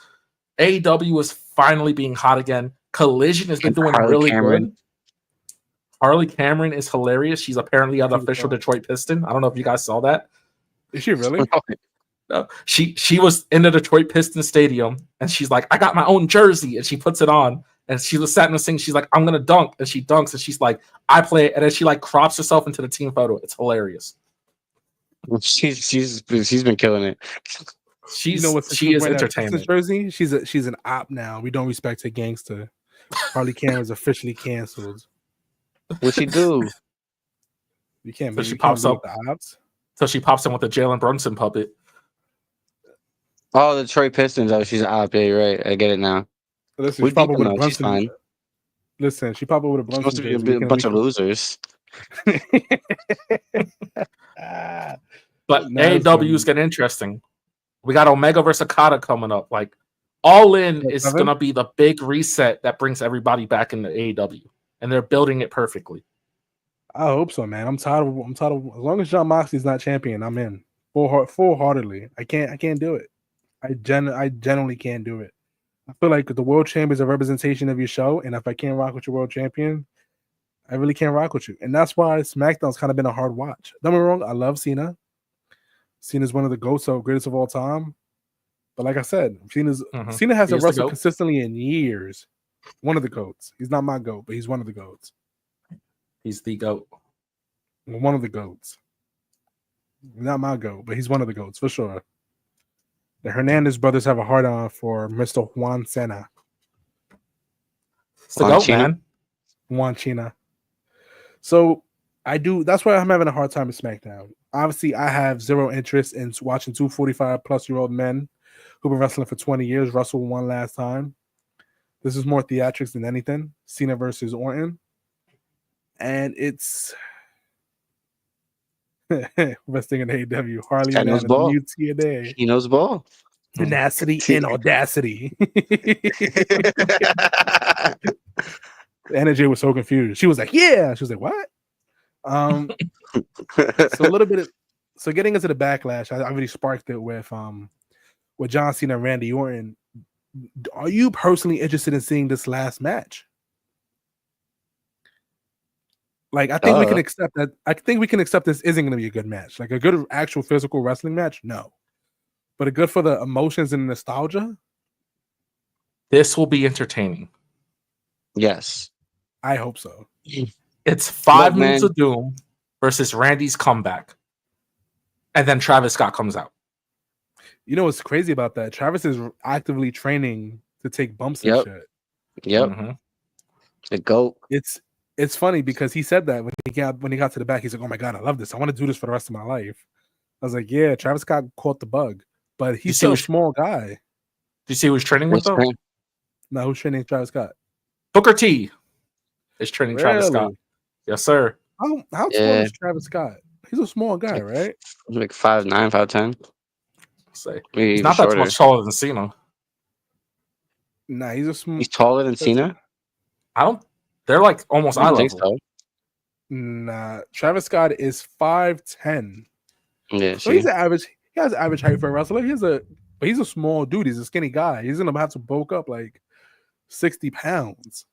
B: AEW is finally being hot again. Collision has been doing really good. Harley Cameron is hilarious. She's apparently an official Detroit Piston. I don't know if you guys saw that.
A: Is she really?
B: No. She was in the Detroit Pistons stadium, and she's like, I got my own jersey, and she puts it on, and she was sat in the thing. She's like, I'm gonna dunk, and she dunks, and she's like, I play, and then she like crops herself into the team photo. It's hilarious.
D: She's been killing it.
B: She is entertaining.
A: Jersey, she's an op now. We don't respect her gangster. Harley Cameron's officially canceled.
D: What'd she do?
A: You can't.
B: So she pops up. So she pops in with the Jalen Brunson puppet.
D: Oh, the Detroit Pistons. Oh, she's an op. Yeah, you're right. I get it now.
A: Listen, she popped up with a Brunson. She's fine. Listen, she popped up with a Brunson.
D: Supposed to be a bunch of losers.
B: But AEW is getting interesting. We got Omega versus Okada coming up. Like, All In is going to be the big reset that brings everybody back into AEW, and they're building it perfectly.
A: I hope so, man. I'm tired of. As long as Jon Moxley's not champion, I'm in full-heartedly. I can't do it. I genuinely can't do it. I feel like the world champion is a representation of your show, and if I can't rock with your world champion, I really can't rock with you. And that's why SmackDown's kind of been a hard watch. Don't get me wrong, I love Cena. Cena's one of the greatest of all time. But like I said, Cena hasn't wrestled consistently in years. One of the GOATs. He's not my GOAT, but he's one of the GOATs.
B: He's the GOAT.
A: One of the GOATs. Not my GOAT, but he's one of the GOATs for sure. The Hernandez brothers have a hard on for Mr. Juan Cena.
B: It's the GOAT, man.
A: Juan Cena. So that's why I'm having a hard time with SmackDown. Obviously, I have zero interest in watching 245-plus-year-old men who've been wrestling for 20 years wrestle one last time. This is more theatrics than anything. Cena versus Orton. And it's Best thing in AEW. Harley
D: Guy knows
A: Man and the
D: ball.
A: new TNA.
D: He knows ball.
A: Tenacity and audacity. NJ was so confused. She was like, "Yeah." She was like, "What?" So a little bit. So getting into the backlash, I already sparked it with John Cena and Randy Orton. Are you personally interested in seeing this last match? Like, I think we can accept that. I think we can accept this isn't going to be a good match. Like a good actual physical wrestling match, no. But a good for the emotions and nostalgia.
B: This will be entertaining.
D: Yes.
A: I hope so.
B: It's 5
D: Look,
B: minutes
D: man.
B: of doom versus Randy's comeback. And then Travis Scott comes out.
A: You know what's crazy about that? Travis is actively training to take bumps and shit.
D: Yep.
B: Mhm.
D: The GOAT.
A: It's funny because he said that when he got to the back, he's like, "Oh my god, I love this. I want to do this for the rest of my life." I was like, "Yeah, Travis Scott caught the bug, but he's still a small guy."
B: Do you see who he's training with though?
A: Now who's training Travis Scott?
B: Booker T is training Travis Scott.
A: Really?
B: Yes, sir.
A: How tall is Travis Scott? He's a small guy, right?
D: Like 5'9", 5'10".
B: Say
D: Maybe
B: he's
D: even
B: not that
D: shorter.
B: much taller than Cena.
A: Nah, he's a small.
D: He's taller than Cena?
B: I don't. They're like almost
D: I
B: eye
D: don't
B: level.
D: think so.
A: Nah, Travis Scott is 5'10".
D: Yeah,
A: So he's an average. He has average height for a wrestler. But he's a small dude. He's a skinny guy. He's gonna have to bulk up like 60 pounds.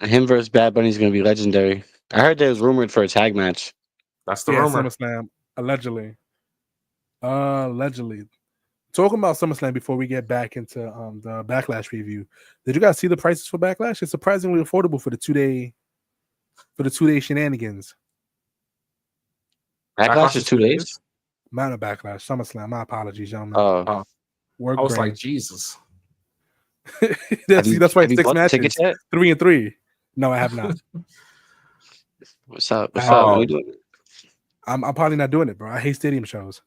D: him versus Bad Bunny is gonna be legendary. I heard there was rumored for a tag match.
B: That's the rumor.
A: SummerSlam, allegedly. Allegedly. Talking about SummerSlam before we get back into the Backlash review. Did you guys see the prices for Backlash? It's surprisingly affordable for the 2-day shenanigans.
D: Backlash is 2 days?
A: Not a Backlash. SummerSlam. My apologies, gentlemen.
D: Oh.
A: Work
B: I was
A: brain.
B: like, Jesus.
A: that's why
D: have you
A: 6
D: bought the
A: matches.
D: tickets yet?
A: 3 and 3. No, I have not.
D: What's up? What's up? What are you doing?
A: I'm probably not doing it, bro. I hate stadium shows.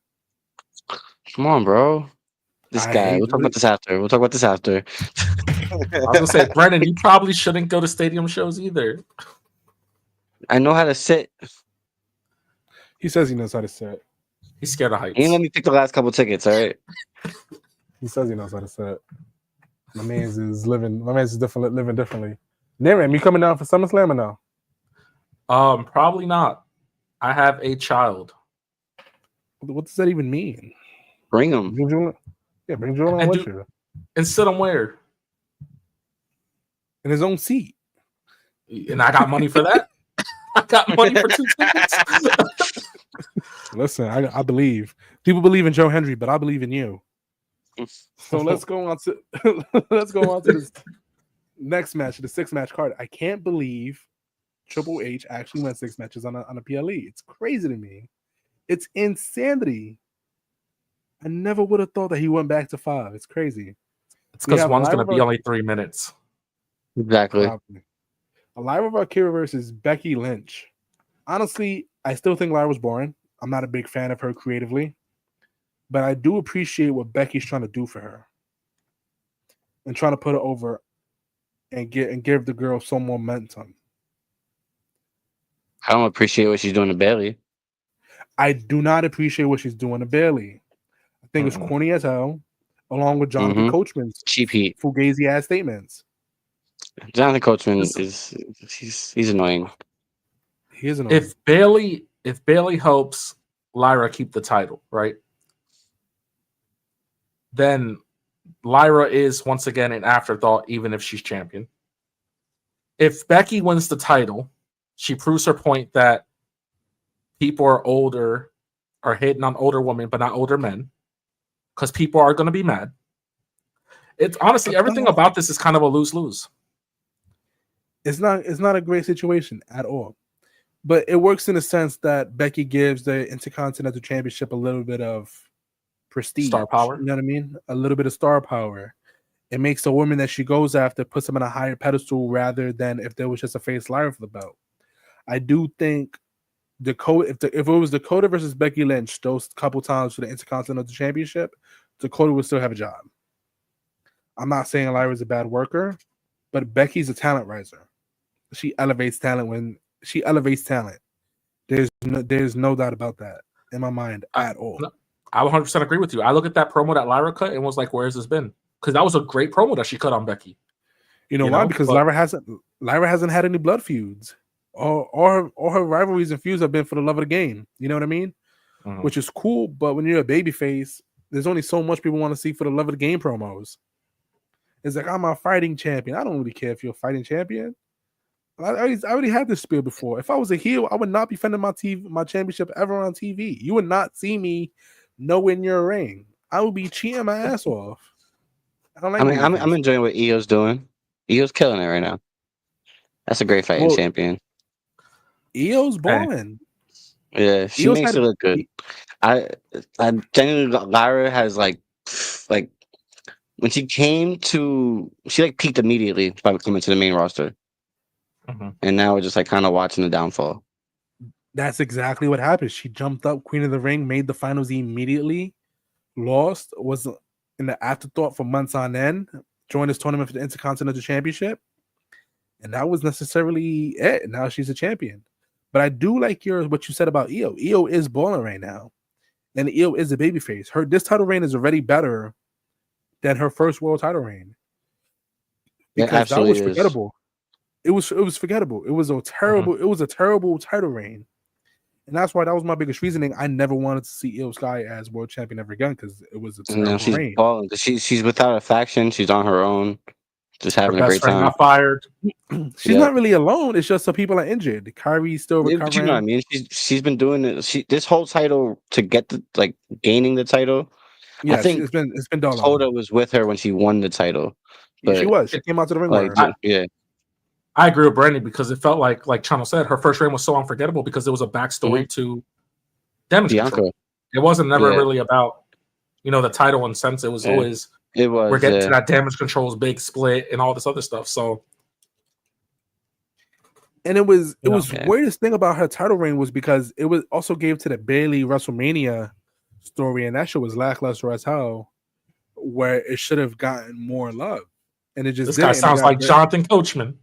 D: Come on, bro. This guy. We'll talk about this after.
B: I was gonna say, Brennan, you probably shouldn't go to stadium shows either.
D: I know how to sit.
A: He says he knows how to sit.
B: He's scared of heights.
D: He ain't let me pick the last couple tickets, all right?
A: He says he knows how to sit. My man's is living differently. Naram, you coming down for SummerSlam or no?
B: Probably not. I have a child.
A: What does that even mean?
D: Bring him.
A: Bring Jordan with you.
B: And sit him where?
A: In his own seat.
B: And I got money for that? I got money for 2 tickets?
A: Listen, I believe. People believe in Joe Hendry, but I believe in you. So let's go on to this next match, the 6-match card. I can't believe Triple H actually went 6 matches on a PLE. It's crazy to me. It's insanity. I never would have thought that he went back to 5. It's crazy.
B: It's because one's going to be only 3 minutes.
D: Exactly.
A: Probably. Lyra Valkyria versus Becky Lynch. Honestly, I still think Lyra's boring. I'm not a big fan of her creatively, but I do appreciate what Becky's trying to do for her and trying to put her over and give the girl some momentum.
D: I don't appreciate what she's doing to Bailey.
A: I do not appreciate what she's doing to Bailey. I think it's corny as hell, along with Jonathan Coachman's
D: cheap heat,
A: fugazi ass statements.
D: Jonathan Coachman he's annoying.
A: He is annoying.
B: If Bailey helps Lyra keep the title, right? Then Lyra is once again an afterthought, even if she's champion. If Becky wins the title, she proves her point that people are hitting on older women, but not older men, because people are going to be mad. It's honestly everything about this is kind of a lose-lose.
A: It's not a great situation at all, but it works in the sense that Becky gives the Intercontinental Championship a little bit of prestige,
B: star power.
A: You know what I mean? A little bit of star power. It makes the woman that she goes after puts them on a higher pedestal rather than if there was just a face Lyra for the belt. I do think if it was Dakota versus Becky Lynch those couple times for the Intercontinental Championship, Dakota would still have a job. I'm not saying Lyra's a bad worker, but Becky's a talent riser. She elevates talent when she elevates talent. There's no doubt about that. in my mind at all.
B: No, I 100% agree with you. I look at that promo that Lyra cut and was like, "Where's this been?" Because that was a great promo that she cut on Becky.
A: You know why? Because Lyra hasn't had any blood feuds. All her rivalries and feuds have been for the love of the game. You know what I mean?
B: Mhm.
A: Which is cool, but when you're a babyface, there's only so much people want to see for the love of the game promos. It's like, I'm a fighting champion. I don't really care if you're a fighting champion. I already had this spiel before. If I was a heel, I would not be defending my championship ever on TV. You would not see me nowhere near a ring. I would be cheating my ass off. I don't like.
D: I'm enjoying what Io's doing. Io's killing it right now. That's a great fighting champion.
A: Io's balling.
D: Yeah, she makes it look good. I genuinely, Lyra has like when she peaked immediately by coming to the main roster, and now we're just like kind of watching the downfall.
A: That's exactly what happened. She jumped up, Queen of the Ring, made the finals immediately, lost, was in the afterthought for months on end, joined this tournament for the Intercontinental Championship, and that was necessarily it. Now she's a champion. But I do like what you said about Io. Io is balling right now, and Io is a babyface. This title reign is already better than her first world title reign, because that was forgettable. It was forgettable. It was a terrible title reign, and that's why that was my biggest reasoning. I never wanted to see Io Sky as world champion ever again, because it was a terrible reign.
D: Balling. She's without a faction. She's on her own, just having a great time.
B: Got fired.
A: She's not really alone. It's just some people are injured. Kyrie's still recovering.
D: But you know what I mean? She's been doing it. This whole title to get gaining the title.
A: Yeah,
D: I think
A: it's been done.
D: Hoda was with her when she won the title. But
A: she was. She came out to the ring with her.
D: Yeah.
B: I agree with Brandy, because it felt like Chano said, her first reign was so unforgettable because there was a backstory to damage control. It wasn't never really about the title, in sense. It was always we're getting to that damage control's big split and all this other stuff. So,
A: and it was weirdest thing about her title reign was because it was also gave to the Bayley WrestleMania story, and that shit was lackluster as hell, where it should have gotten more love, and it just
B: this guy sounds like Jonathan Coachman.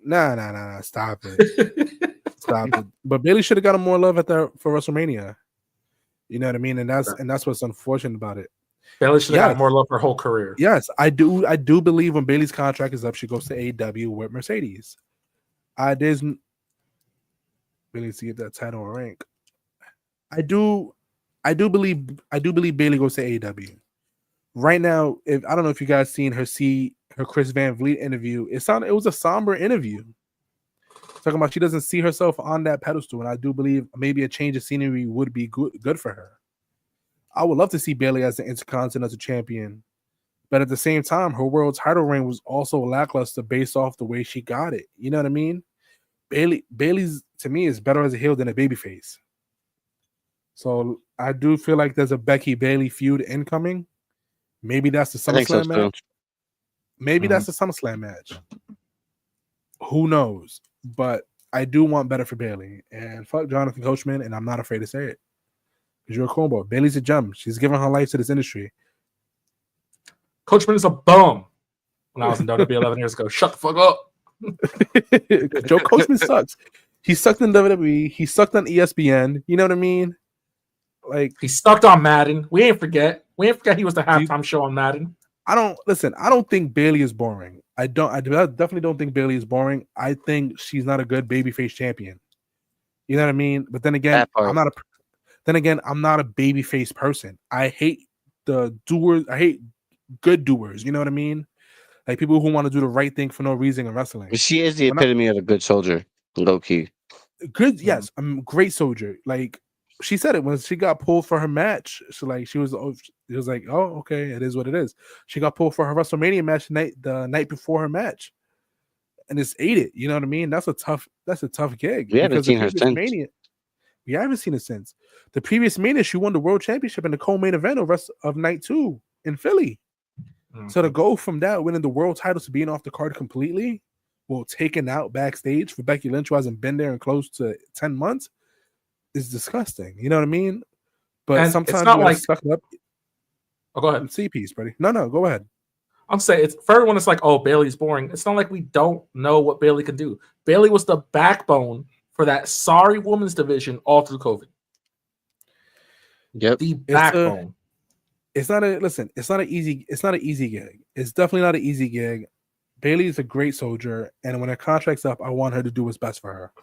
A: Nah, stop it. Stop it. But Bayley should have gotten more love for WrestleMania. You know what I mean? And that's what's unfortunate about it.
B: Bayley should have gotten more love her whole career.
A: Yes, I do believe when Bayley's contract is up, she goes to AEW with Mercedes. Bayley needs to get that title and rank. I do believe Bayley goes to AEW. Right now, I don't know if you guys seen her Chris Van Vliet interview. It was a somber interview, talking about she doesn't see herself on that pedestal, and I do believe maybe a change of scenery would be good for her. I would love to see Bayley as the Intercontinental Champion, but at the same time, her world title reign was also lackluster based off the way she got it. You know what I mean? Bayley's to me is better as a heel than a babyface. So I do feel like there's a Becky Bayley feud incoming. Maybe that's the SummerSlam match. Maybe that's the SummerSlam match. Who knows? But I do want better for Bayley. And fuck Jonathan Coachman, and I'm not afraid to say it. Because you're a cornball. Bayley's a gem. She's giving her life to this industry.
B: Coachman is a bum. When I was in WWE 11 years ago. Shut the fuck up.
A: Joe Coachman sucks. He sucked in WWE. He sucked on ESPN. You know what I mean? Like,
B: he sucked on Madden. We ain't forget he was the halftime show on Madden.
A: I don't think Bayley is boring. I definitely don't think Bayley is boring. I think she's not a good babyface champion. You know what I mean? But then again, I'm not a babyface person. I hate the doers. I hate good doers. You know what I mean? Like people who want to do the right thing for no reason in wrestling.
D: She is the epitome of a good soldier, low key.
A: Good, yes, I'm a great soldier. Like she said it when she got pulled for her match. It was like, oh, okay, it is what it is. She got pulled for her WrestleMania match the night before her match, and just ate it. You know what I mean? That's a tough gig.
D: We haven't seen her since.
A: We haven't seen it since the previous Mania. She won the World Championship in the co-main event of night 2 in Philly. So to go from that winning the world title to being off the card completely, taken out backstage for Becky Lynch, who hasn't been there in close to 10 months, is disgusting. You know what I mean? But and sometimes you like stuck up.
B: Oh, go ahead.
A: C-piece, buddy. No, go ahead.
B: I'm saying it's for everyone. It's like, oh, Bayley's boring. It's not like we don't know what Bayley can do. Bayley was the backbone for that sorry women's division all through COVID.
D: Yep.
B: The backbone.
A: It's not an easy gig. It's definitely not an easy gig. Bailey is a great soldier, and when her contract's up, I want her to do what's best for her.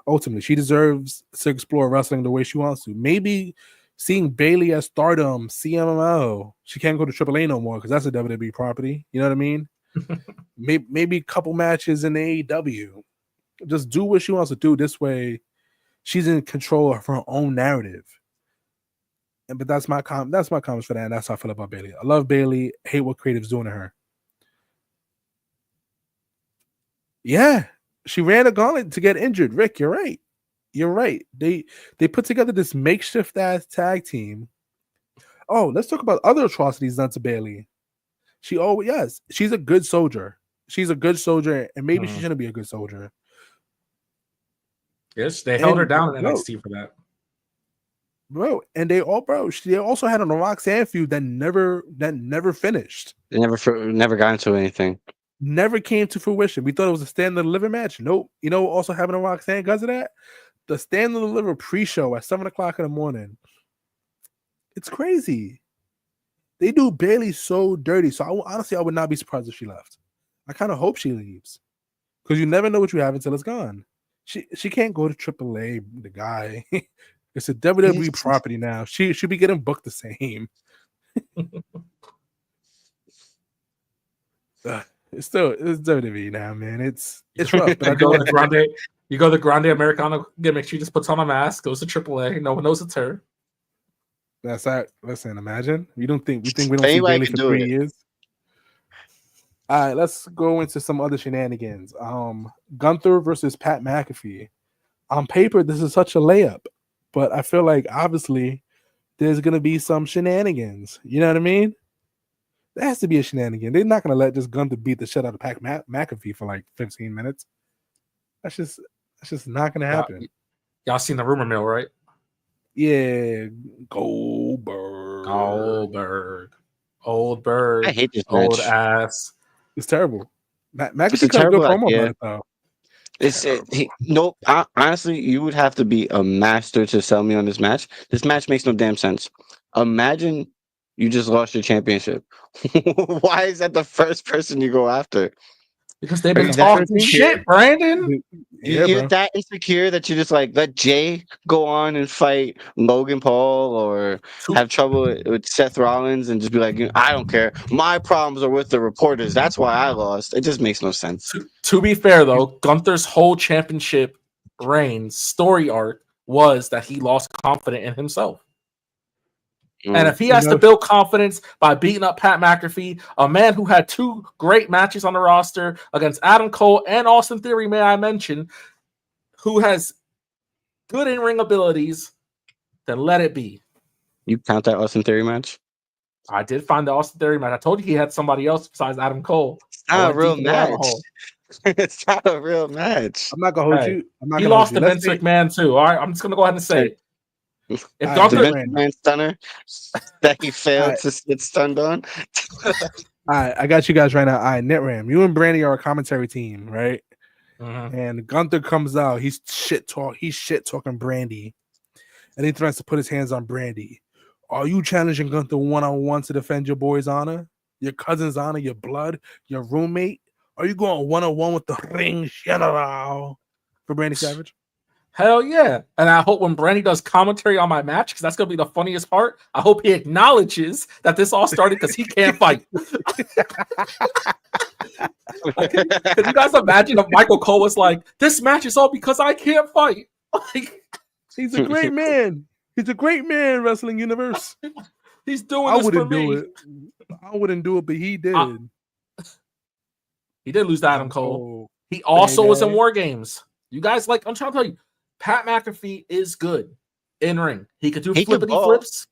A: Ultimately, she deserves to explore wrestling the way she wants to. Maybe seeing Bailey at Stardom, CMLL. She can't go to AAA no more because that's a WWE property. You know what I mean? maybe a couple matches in the AEW. Just do what she wants to do. This way, she's in control of her own narrative. But that's my comments for that. And that's how I feel about Bailey. I love Bailey. Hate what creative's doing to her. Yeah, she ran a gauntlet to get injured. Rick, you're right. You're right. They put together this makeshift ass tag team. Oh, let's talk about other atrocities done to Bailey. She's a good soldier. She's a good soldier, and maybe she shouldn't be a good soldier.
B: Yes, they held her down in NXT for that.
A: Bro, and they also had a Roxanne feud that never finished.
D: They never got into anything.
A: Never came to fruition. We thought it was a stand and deliver match. Nope. You know, also having a Roxanne because of that, the stand and deliver pre-show at 7:00 in the morning. It's crazy. They do Bailey so dirty. So honestly, I would not be surprised if she left. I kind of hope she leaves because you never know what you have until it's gone. She can't go to AAA. The guy, it's a WWE property now. She should be getting booked the same. It's WWE now, man. It's rough. But
B: you go to Grande Americano gimmick. She just puts on a mask, goes to AAA. No one knows it's her.
A: That's that. Listen, imagine we don't see
D: Anybody
A: Bailey
D: can
A: for
D: do
A: 3
D: it.
A: years. All right, let's go into some other shenanigans. Gunther versus Pat McAfee. On paper, this is such a layup, but I feel like obviously there's gonna be some shenanigans. You know what I mean? There has to be a shenanigan. They're not gonna let just Gunther beat the shit out of Pat McAfee for like 15 minutes. That's just not gonna happen.
B: Y'all seen the rumor mill, right?
A: Yeah, Goldberg.
B: Old bird.
D: I hate this
B: old
D: match.
B: ass.
A: It's terrible.
D: It's
A: McAfee
D: a
A: cut a good
D: terrible
A: promo
D: idea.
A: about it though.
D: Nope. Honestly, you would have to be a master to sell me on this match. This match makes no damn sense. Imagine you just lost your championship. Why is that the first person you go after?
B: Because they've
D: Are
B: been
D: you that
B: talking
D: insecure?
B: shit, Brandon.
D: You're that insecure that you just like let Jay go on and fight Logan Paul or have trouble with Seth Rollins and just be like, I don't care. My problems are with the reporters. That's why I lost. It just makes no sense.
B: To be fair, though, Gunther's whole championship reign story arc was that he lost confidence in himself. And if he has to build confidence by beating up Pat McAfee, a man who had 2 great matches on the roster against Adam Cole and Austin Theory, may I mention, who has good in-ring abilities, then let it be.
D: You count that Austin Theory match?
B: I did find the Austin Theory match. I told you he had somebody else besides Adam Cole.
D: It's not a real match. It's not a real match.
A: I'm not gonna hold you.
B: He lost to Vince McMahon too. All right, I'm just gonna go ahead and say, if
D: the Vince McMahon stunner that he failed to get stunned on.
A: All right, I got you guys right now. All right, NetRam, you and Brandy are a commentary team, right?
B: Mm-hmm.
A: And Gunther comes out. He's shit talking Brandy, and he threatens to put his hands on Brandy. Are you challenging Gunther one-on-one to defend your boy's honor, your cousin's honor, your blood, your roommate? Are you going one-on-one with the ring general for Brandy Savage?
B: Hell yeah. And I hope when Brandy does commentary on my match, because that's going to be the funniest part, I hope he acknowledges that this all started because he can't fight. Can you guys imagine if Michael Cole was like, this match is all because I can't fight?
A: He's a great man. He's a great man, Wrestling Universe.
B: He's doing this for me.
A: I wouldn't do it, but he did.
B: He did lose to Adam Cole. He also was in War Games. You guys, like, I'm trying to tell you, Pat McAfee is good in ring. He could do flippity flips.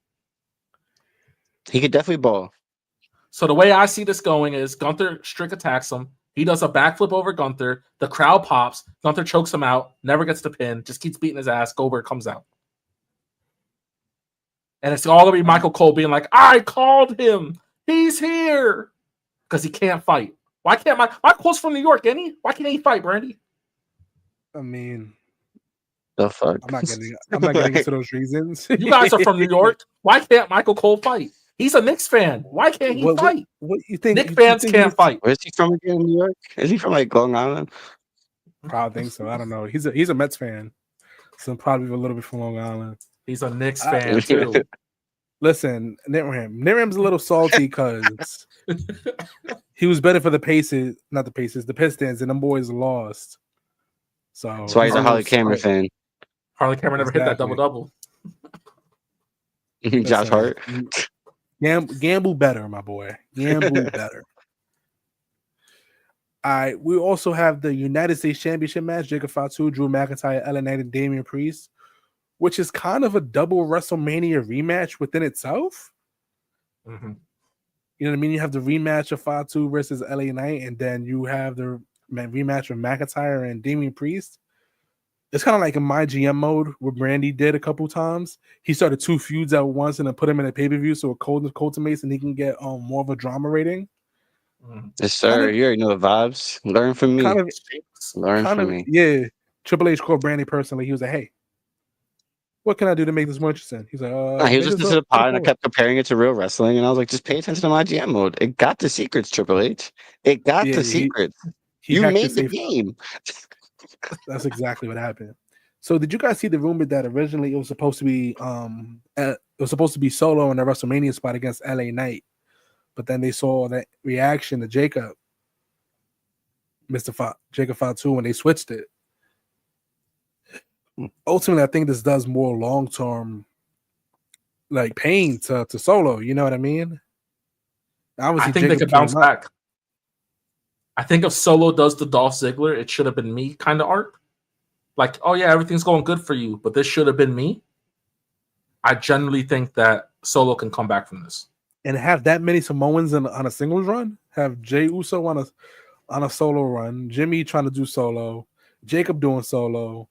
D: He could definitely ball.
B: So the way I see this going is Gunther strict attacks him. He does a backflip over Gunther. The crowd pops. Gunther chokes him out. Never gets the pin. Just keeps beating his ass. Goldberg comes out. And it's all going to be Michael Cole being like, I called him. He's here. Because he can't fight. Why can't Michael Cole's from New York, ain't he? Why can't he fight, Brandy?
A: I mean,
D: The fuck?
A: I'm not getting into those reasons.
B: You guys are from New York. Why can't Michael Cole fight? He's a Knicks fan. Why can't he fight?
A: What you think?
B: Knicks fans can't fight.
D: Where's he from again? New York? Is he from like Long Island?
A: Probably think so. I don't know. He's a Mets fan, so probably a little bit from Long Island.
B: He's a Knicks fan too.
A: Listen, Niram's a little salty because he was better for the Pacers, not the Pacers, the Pistons, and them boys lost. So
D: That's why he's a Holly Cameron fan.
B: Harley Cameron never hit that double-double.
D: Josh Hart.
A: Gamble better, my boy. Gamble better. All right, we also have the United States Championship match: Jacob Fatu, Drew McIntyre, LA Knight, and Damian Priest, which is kind of a double WrestleMania rematch within itself.
B: Mm-hmm.
A: You know what I mean? You have the rematch of Fatu versus LA Knight, and then you have the rematch of McIntyre and Damian Priest. It's kind of like in my GM mode, what Brandy did a couple times. He started 2 feuds at once and then put them in a pay-per-view so it cultivates and he can get more of a drama rating.
D: Yes, sir. You already know the vibes. Learn from me. Learn from me.
A: Yeah. Triple H called Brandy personally. He was like, hey, what can I do to make this more interesting? He's like,
D: he was listening to the pod and I kept comparing it to real wrestling. And I was like, just pay attention to my GM mode. It got the secrets, Triple H. It got the secrets. You made the game.
A: That's exactly what happened. So did you guys see the rumor that originally it was supposed to be Solo in the WrestleMania spot against LA Knight, but then they saw that reaction to Jacob Fatu when they switched it. Ultimately, I think this does more long-term like pain to Solo, you know what I mean? Obviously,
B: I think they could bounce back. I think if Solo does the Dolph Ziggler, it should have been me kind of arc. Like, oh yeah, everything's going good for you, but this should have been me. I generally think that Solo can come back from this.
A: And have that many Samoans on a singles run? Have Jey Uso on a solo run, Jimmy trying to do solo, Jacob doing solo,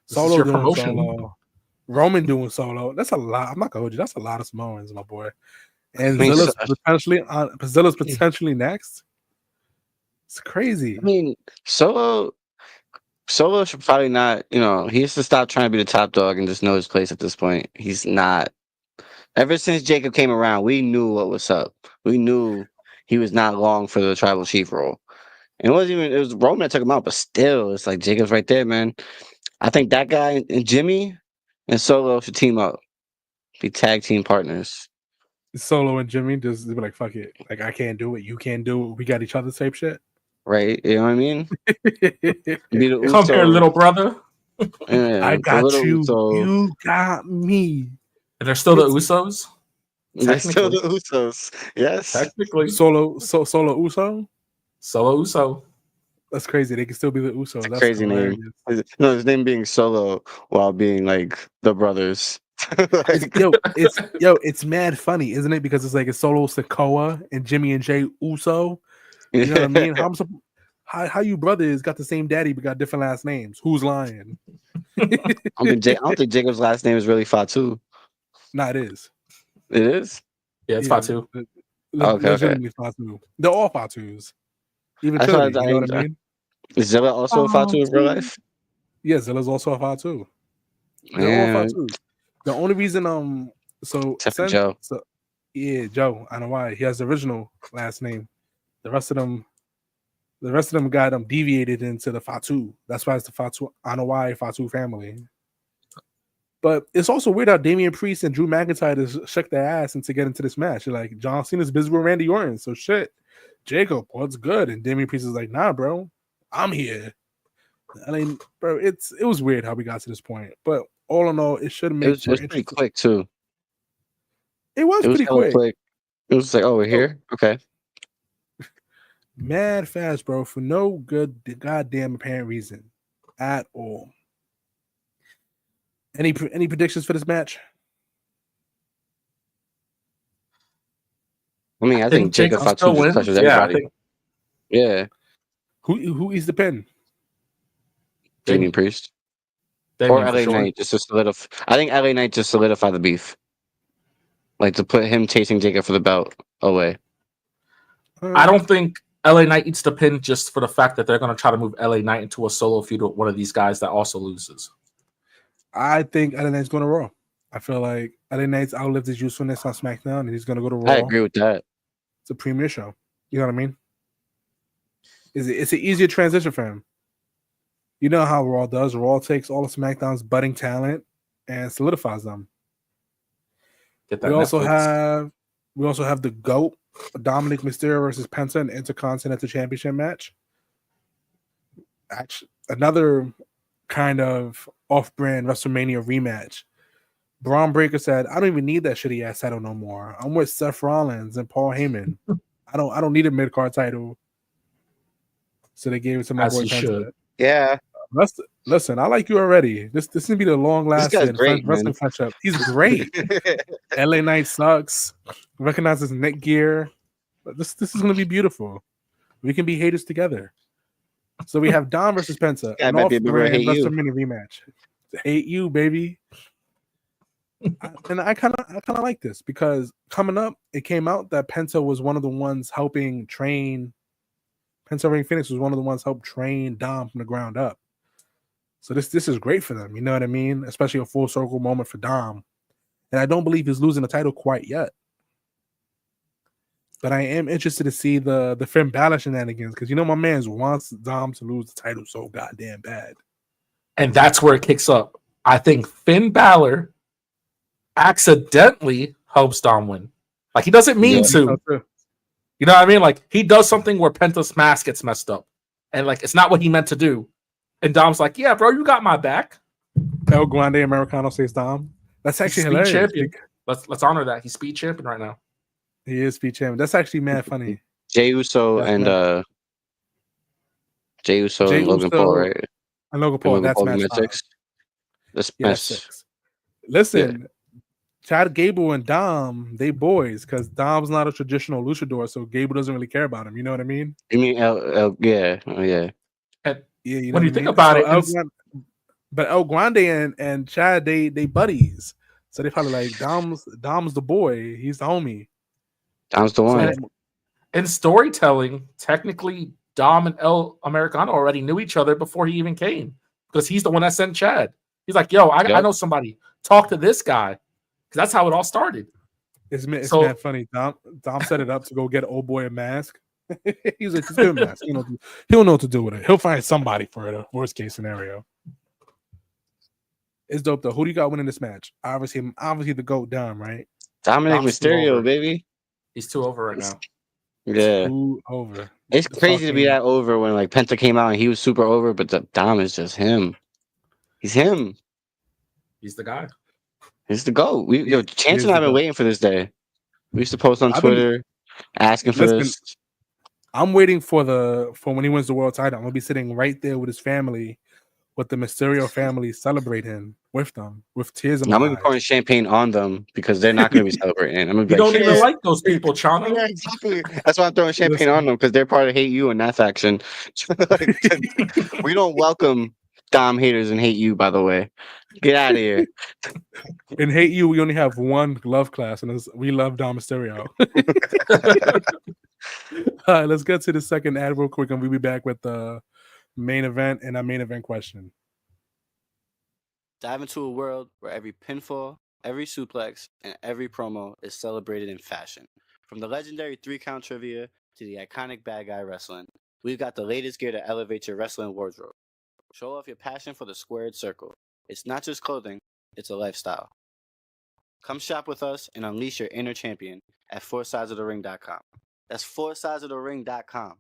A: Solo doing promotion. Solo, Roman doing solo. That's a lot. I'm not gonna hold you. That's a lot of Samoans, my boy. And Zilla's potentially next. It's crazy.
D: I mean, Solo should probably not, he has to stop trying to be the top dog and just know his place at this point. He's not. Ever since Jacob came around, we knew what was up. We knew he was not long for the tribal chief role. And it was Roman that took him out, but still, it's like Jacob's right there, man. I think that guy and Jimmy and Solo should team up, be tag team partners.
A: Solo and Jimmy just be like, fuck it. Like, I can't do it. You can't do it. We got each other type shit.
D: Right. You know what I mean?
B: Come here, little brother.
D: Yeah,
A: I got you. Uso. You got me.
B: And they're still the Usos?
D: They're still the Usos. Yes.
B: Technically.
A: Solo Uso?
B: Solo Uso.
A: That's crazy. They can still be the Usos. That's
D: crazy name. No, his name being Solo while being like the brothers.
A: It's mad funny, isn't it? Because it's like it's Solo Sikoa and Jimmy and Jey Uso. You know what I mean? How you brothers got the same daddy but got different last names? Who's lying?
D: I don't think Jacob's last name is really Fatu.
A: Nah, it is.
D: It is?
B: Yeah, it's Fatu.
A: Okay. Fatu. They're all Fatus. Even Tilly, you know what I mean?
D: Is Zilla also a Fatu in real life?
A: Yeah, Zilla's also a Fatu. They're all Fatus. The only reason Joe. Joe. I know why. He has the original last name. The rest of them got deviated into the Fatu. That's why it's the Fatu. I know why Fatu family. But it's also weird how Damian Priest and Drew McIntyre just shook their ass into get into this match. You're like, John Cena's busy with Randy Orton, so shit. Jacob, what's good? And Damian Priest is like, nah, bro, I'm here. I mean, bro, it was weird how we got to this point. But all in all, it should make
D: it was pretty quick too.
A: It was pretty quick.
D: It was like, oh, we're here? Okay.
A: Mad fast, bro, for no good goddamn apparent reason at all. Any predictions for this match?
D: I mean, I think Jacob Fatu just crushes everybody. Yeah.
A: Who is the pin?
D: Damian Priest. Or LA Knight just to solidify. I think LA Knight just solidify the beef. Like to put him chasing Jacob for the belt away.
B: I don't think LA Knight eats the pin just for the fact that they're going to try to move LA Knight into a solo feud with one of these guys that also loses.
A: I think LA Knight's going to Raw. I feel like LA Knight's outlived his usefulness on SmackDown, and he's going to go to Raw.
D: I agree with that.
A: It's a premier show. You know what I mean? It's an easier transition for him. You know how Raw does. Raw takes all of SmackDown's budding talent and solidifies them.
B: Get that
A: We also
B: Netflix.
A: have the GOAT, Dominic Mysterio versus Penta in Intercontinental Championship match. Actually, another kind of off-brand WrestleMania rematch. Braun Breaker said, "I don't even need that shitty ass title no more. I'm with Seth Rollins and Paul Heyman. I don't need a mid-card title." So they gave it to my
B: As
A: boy
B: he
A: Penta.
B: should.
D: Yeah,
A: Listen, I like you already. This is gonna be the long
D: this guy's
A: lasting
D: great, man.
A: wrestling friendship. He's great. LA Knight sucks. Recognizes neck gear. But this is gonna be beautiful. We can be haters together. So we have Dom versus Penta,
D: guy
A: an
D: might be a member of
A: off-brand
D: Hate You.
A: WrestleMania rematch. Hate you, baby. I kind of like this because coming up, it came out that Penta was one of the ones helping train. Penta Ring Phoenix was one of the ones helped train Dom from the ground up. So this is great for them. You know what I mean? Especially a full circle moment for Dom. And I don't believe he's losing the title quite yet. But I am interested to see the Finn Balor shenanigans because my man wants Dom to lose the title so goddamn bad.
B: And that's where it kicks up. I think Finn Balor accidentally helps Dom win. Like he doesn't mean to. You know what I mean? Like he does something where Penta's mask gets messed up. And like it's not what he meant to do. And Dom's like, yeah, bro, you got my back.
A: El Grande Americano says Dom. That's actually
B: Speed
A: hilarious.
B: champion. Let's honor that. He's speed champion right now.
A: He is speed champion. That's actually mad funny.
D: Jey Uso and Logan Paul, right?
A: And Logan Paul. That's match
D: 6. That's
A: yeah, 6. Listen, Chad Gable and Dom, they boys because Dom's not a traditional luchador, so Gable doesn't really care about him. You know what I mean?
D: You mean yeah.
B: And
A: yeah,
B: when you think about it,
A: but El Grande and Chad, they buddies, so they probably like Dom's the boy. He's the homie.
D: Dom's the one.
B: So in storytelling, technically, Dom and El Americano already knew each other before he even came because he's the one that sent Chad. He's like, "Yo, I know somebody. Talk to this guy," because that's how it all started.
A: It's mad funny. Dom set it up to go get old boy a mask. He's like, just give him a mask. He'll know what to do with it. He'll find somebody for it. Worst case scenario. It's dope though. Who do you got winning this match? Obviously the GOAT Dom, right?
D: Dominic Mysterio, baby.
B: He's 2 over right now.
A: Yeah, 2 over.
D: It's crazy to be that over when like Penta came out and he was super over, but Dom is just him. He's him.
B: He's the guy.
D: He's the GOAT. Chance and I've been waiting for this day. We used to post on Twitter asking for this.
A: I'm waiting for when he wins the world title. I'm gonna be sitting right there with his family, with the Mysterio family, celebrate him with them with tears in my eyes.
D: I'm gonna be pouring champagne on them because they're not gonna be celebrating. I'm gonna be
B: you don't even like those people, Chana.
D: Yeah, exactly. That's why I'm throwing champagne on them because they're part of Hate You and that faction. We don't welcome Dom haters and Hate You. By the way, get out of here.
A: In Hate You, we only have one glove class, and we love Dom Mysterio. All right, let's get to the second ad real quick, and we'll be back with the main event and our main event question.
E: Dive into a world where every pinfall, every suplex, and every promo is celebrated in fashion. From the legendary 3-count trivia to the iconic bad guy wrestling, we've got the latest gear to elevate your wrestling wardrobe. Show off your passion for the squared circle. It's not just clothing, it's a lifestyle. Come shop with us and unleash your inner champion at foursidesofthering.com. That's foursidesofthering.com.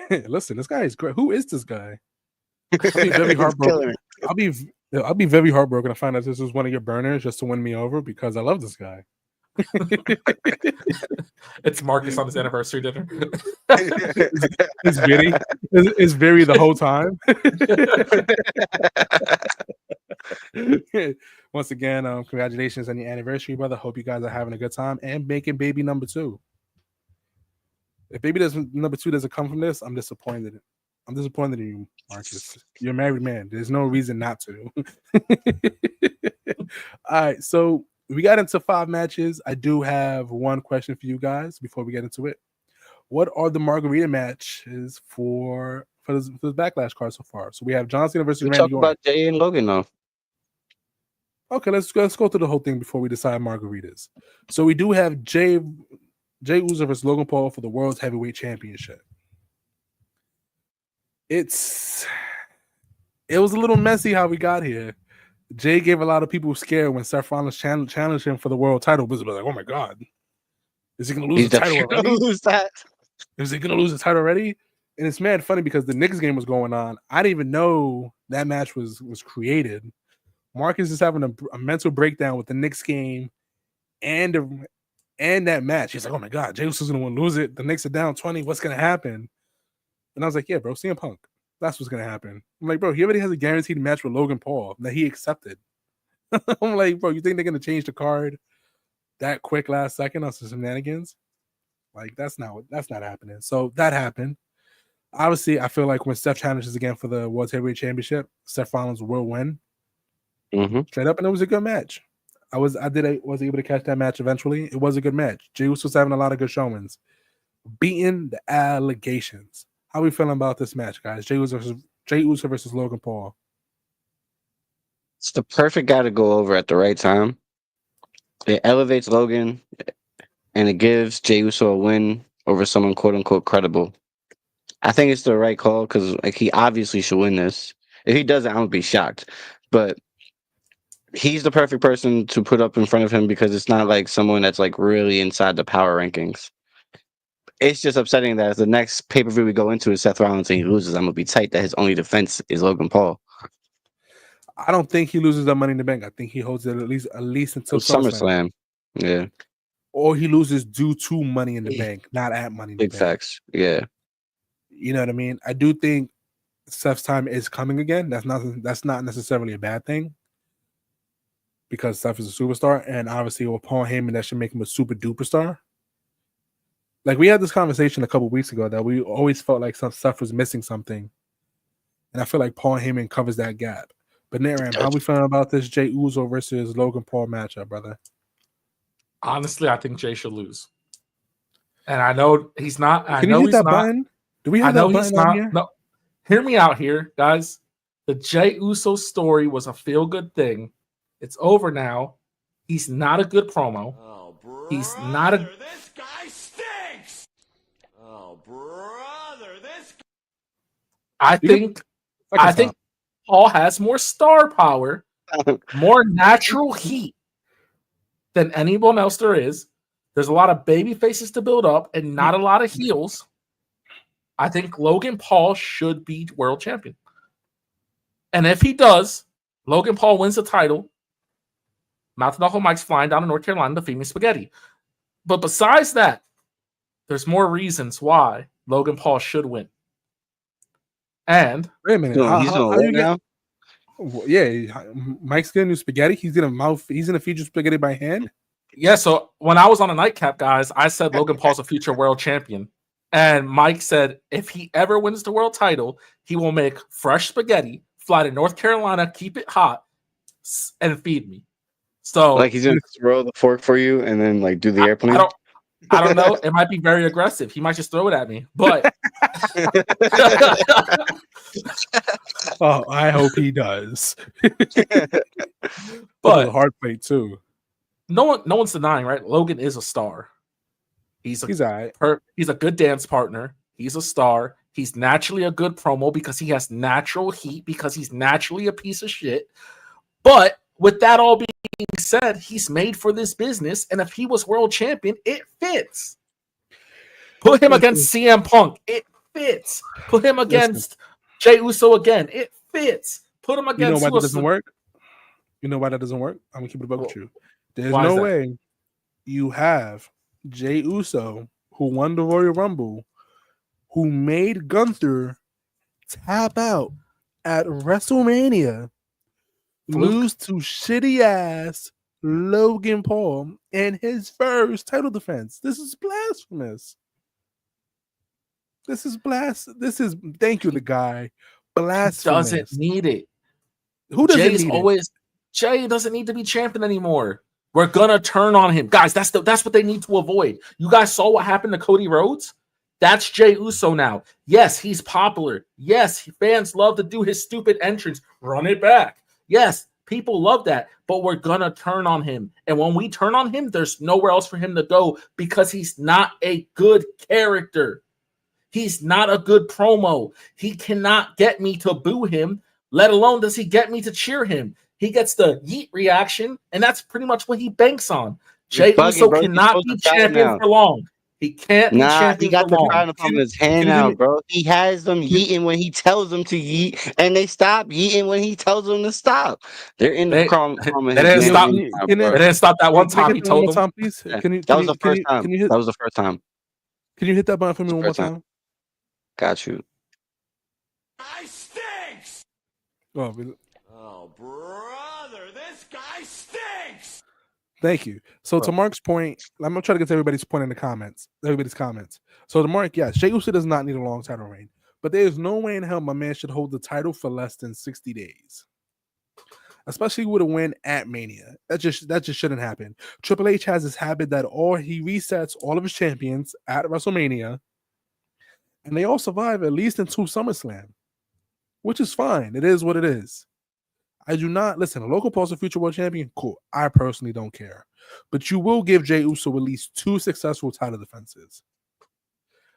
A: Listen, this guy is great. Who is this guy? I'll be very heartbroken. I'll be very heartbroken to find out this is one of your burners just to win me over because I love this guy.
B: It's Marcus on his anniversary dinner.
A: It's very the whole time. Once again, congratulations on your anniversary, brother. Hope you guys are having a good time and making baby number 2. If number 2 doesn't come from this, I'm disappointed. I'm disappointed in you, Marcus. You're a married man. There's no reason not to. All right, so we got into 5 matches. I do have one question for you guys before we get into it. What are the margarita matches for for this Backlash card so far. So we have John Cena versus
D: We
A: Randy
D: talk
A: Orton.
D: about Jay and Logan though.
A: Okay, let's go through the whole thing before we decide margaritas. So we do have Jay Uso versus Logan Paul for the World's Heavyweight Championship. It was a little messy how we got here. Jay gave a lot of people scared when Seth Rollins challenged him for the world title. But like, oh my god, is he going to lose
D: He's
A: the title
D: definitely
A: already?
D: gonna lose that.
A: Is he going to lose the title already? And it's mad funny because the Knicks game was going on. I didn't even know that match was created. Marcus is having a mental breakdown with the Knicks game and that match. He's like, oh my god, Jey Uso's going to lose it. The Knicks are down 20. What's going to happen? And I was like, yeah, bro, CM Punk. That's what's going to happen. I'm like, bro, he already has a guaranteed match with Logan Paul that he accepted. I'm like, bro, you think they're going to change the card that quick last second on some shenanigans? Like, that's not happening. So that happened. Obviously, I feel like when Seth challenges again for the World Heavyweight Championship, Seth Rollins will win. Straight up, and it was a good match. I was able to catch that match eventually. It was a good match. Jey Uso was having a lot of good showings, beating the allegations. How are we feeling about this match, guys? Jey Uso versus Logan Paul.
D: It's the perfect guy to go over at the right time. It elevates Logan, and it gives Jey Uso a win over someone quote unquote credible. I think it's the right call because like he obviously should win this. If he doesn't, I would be shocked. But he's the perfect person to put up in front of him because it's not like someone that's like really inside the power rankings. It's just upsetting that if the next pay-per-view we go into is Seth Rollins and he loses, I'm gonna be tight that his only defense is Logan Paul.
A: I don't think he loses that Money in the Bank. I think he holds it at least until
D: SummerSlam. Yeah.
A: Or he loses due to Money in the Bank, not at Money in the
D: Big
A: Bank.
D: facts. Yeah.
A: You know what I mean? I do think Seth's time is coming again. That's not necessarily a bad thing because Seth is a superstar, and obviously with Paul Heyman, that should make him a super duper star. Like we had this conversation a couple weeks ago that we always felt like Seth was missing something, and I feel like Paul Heyman covers that gap. But Naram, how we feeling about this Jey Uso versus Logan Paul matchup, brother?
B: Honestly, I think Jay should lose, and I know he's not.
A: Can you hit that button? Do we have that button on here?
B: No, hear me out here, guys. The Jey Uso story was a feel-good thing. It's over now. He's not a good promo.
F: Oh, brother,
B: He's not a.
F: This guy stinks. Oh, brother, this.
B: I think Paul has more star power, more natural heat than anyone else there is. There's a lot of baby faces to build up and not a lot of heels. I think Logan Paul should be world champion. And if he does, Logan Paul wins the title. Mouth Knuckle Mike's flying down to North Carolina to feed me spaghetti. But besides that, there's more reasons why Logan Paul should win. And
A: wait a minute,
D: he's gonna win now.
A: Yeah, Mike's gonna do spaghetti. He's gonna feed you spaghetti by hand.
B: Yeah, so when I was on a nightcap, guys, I said Logan Paul's a future world champion. And Mike said if he ever wins the world title, he will make fresh spaghetti, fly to North Carolina, keep it hot, and feed me. So
D: like he's gonna throw the fork for you and then like do the airplane.
B: I don't know. It might be very aggressive. He might just throw it at me. But
A: oh, I hope he does.
B: But
A: a hard plate too.
B: No one's denying, right? Logan is a star. He's
A: all right.
B: He's a good dance partner. He's a star. He's naturally a good promo because he has natural heat, because he's naturally a piece of shit. But with that all being said, he's made for this business, and if he was world champion, it fits. Put him against CM Punk, it fits. Put him against Jey Uso again, it fits. Put him against.
A: You know why that doesn't work? You know why that doesn't work? I'm gonna keep it above with you. There's no way you have Jey Uso, who won the Royal Rumble, who made Gunther tap out at WrestleMania, lose to shitty ass Logan Paul in his first title defense. This is blasphemous. This is thank you, the guy. Blasphemous.
B: He doesn't need it.
A: Who doesn't need it?
B: Jey doesn't need to be champion anymore. We're gonna turn on him, guys. That's what they need to avoid. You guys saw what happened to Cody Rhodes. That's Jey Uso now. Yes, he's popular. Yes, fans love to do his stupid entrance. Run it back. Yes, people love that, but we're going to turn on him. And when we turn on him, there's nowhere else for him to go because he's not a good character. He's not a good promo. He cannot get me to boo him, let alone does he get me to cheer him. He gets the yeet reaction, and that's pretty much what he banks on.
D: You're
B: Jey
D: bugging,
B: Uso
D: bro. He's
B: cannot
D: supposed
B: be
D: to try
B: champion
D: now.
B: for long. He can't be
D: Nah, he
B: champion for
D: got the
B: long.
D: crown from his hand
A: you do
D: out,
A: me-
D: bro. He has them yeeting when he tells them to yeet, and they stop yeeting when he tells them to stop. They're in the
B: They,
D: crown from
B: they
D: his
B: didn't
D: man
B: stop.
A: Can you,
D: anytime,
A: can,
D: bro.
B: They didn't stop that one
A: can I
B: time.
A: get
B: He
A: that one
B: told
A: more
B: them.
A: time, please?
D: Yeah.
A: Can you
D: That
A: can
D: was
A: you
D: the
A: can
D: first
A: you
D: time.
A: can you hit
D: That was the first time.
A: can you hit that button for me
D: The
A: one more
D: first time.
A: time?
D: Got you.
F: Guy stinks!
A: Oh,
F: Oh, brother, this guy stinks!
A: thank you. So to Mark's point, I'm gonna try to get to everybody's point in the comments. Everybody's comments. So to Mark, yes, Jey Uso does not need a long title reign, but there is no way in hell my man should hold the title for less than 60 days. Especially with a win at Mania. That just shouldn't happen. Triple H has this habit that he resets all of his champions at WrestleMania, and they all survive at least in 2 SummerSlam, which is fine. It is what it is. I do not listen. A local post a future world champion, cool. I personally don't care, but you will give Jey Uso at least 2 successful title defenses.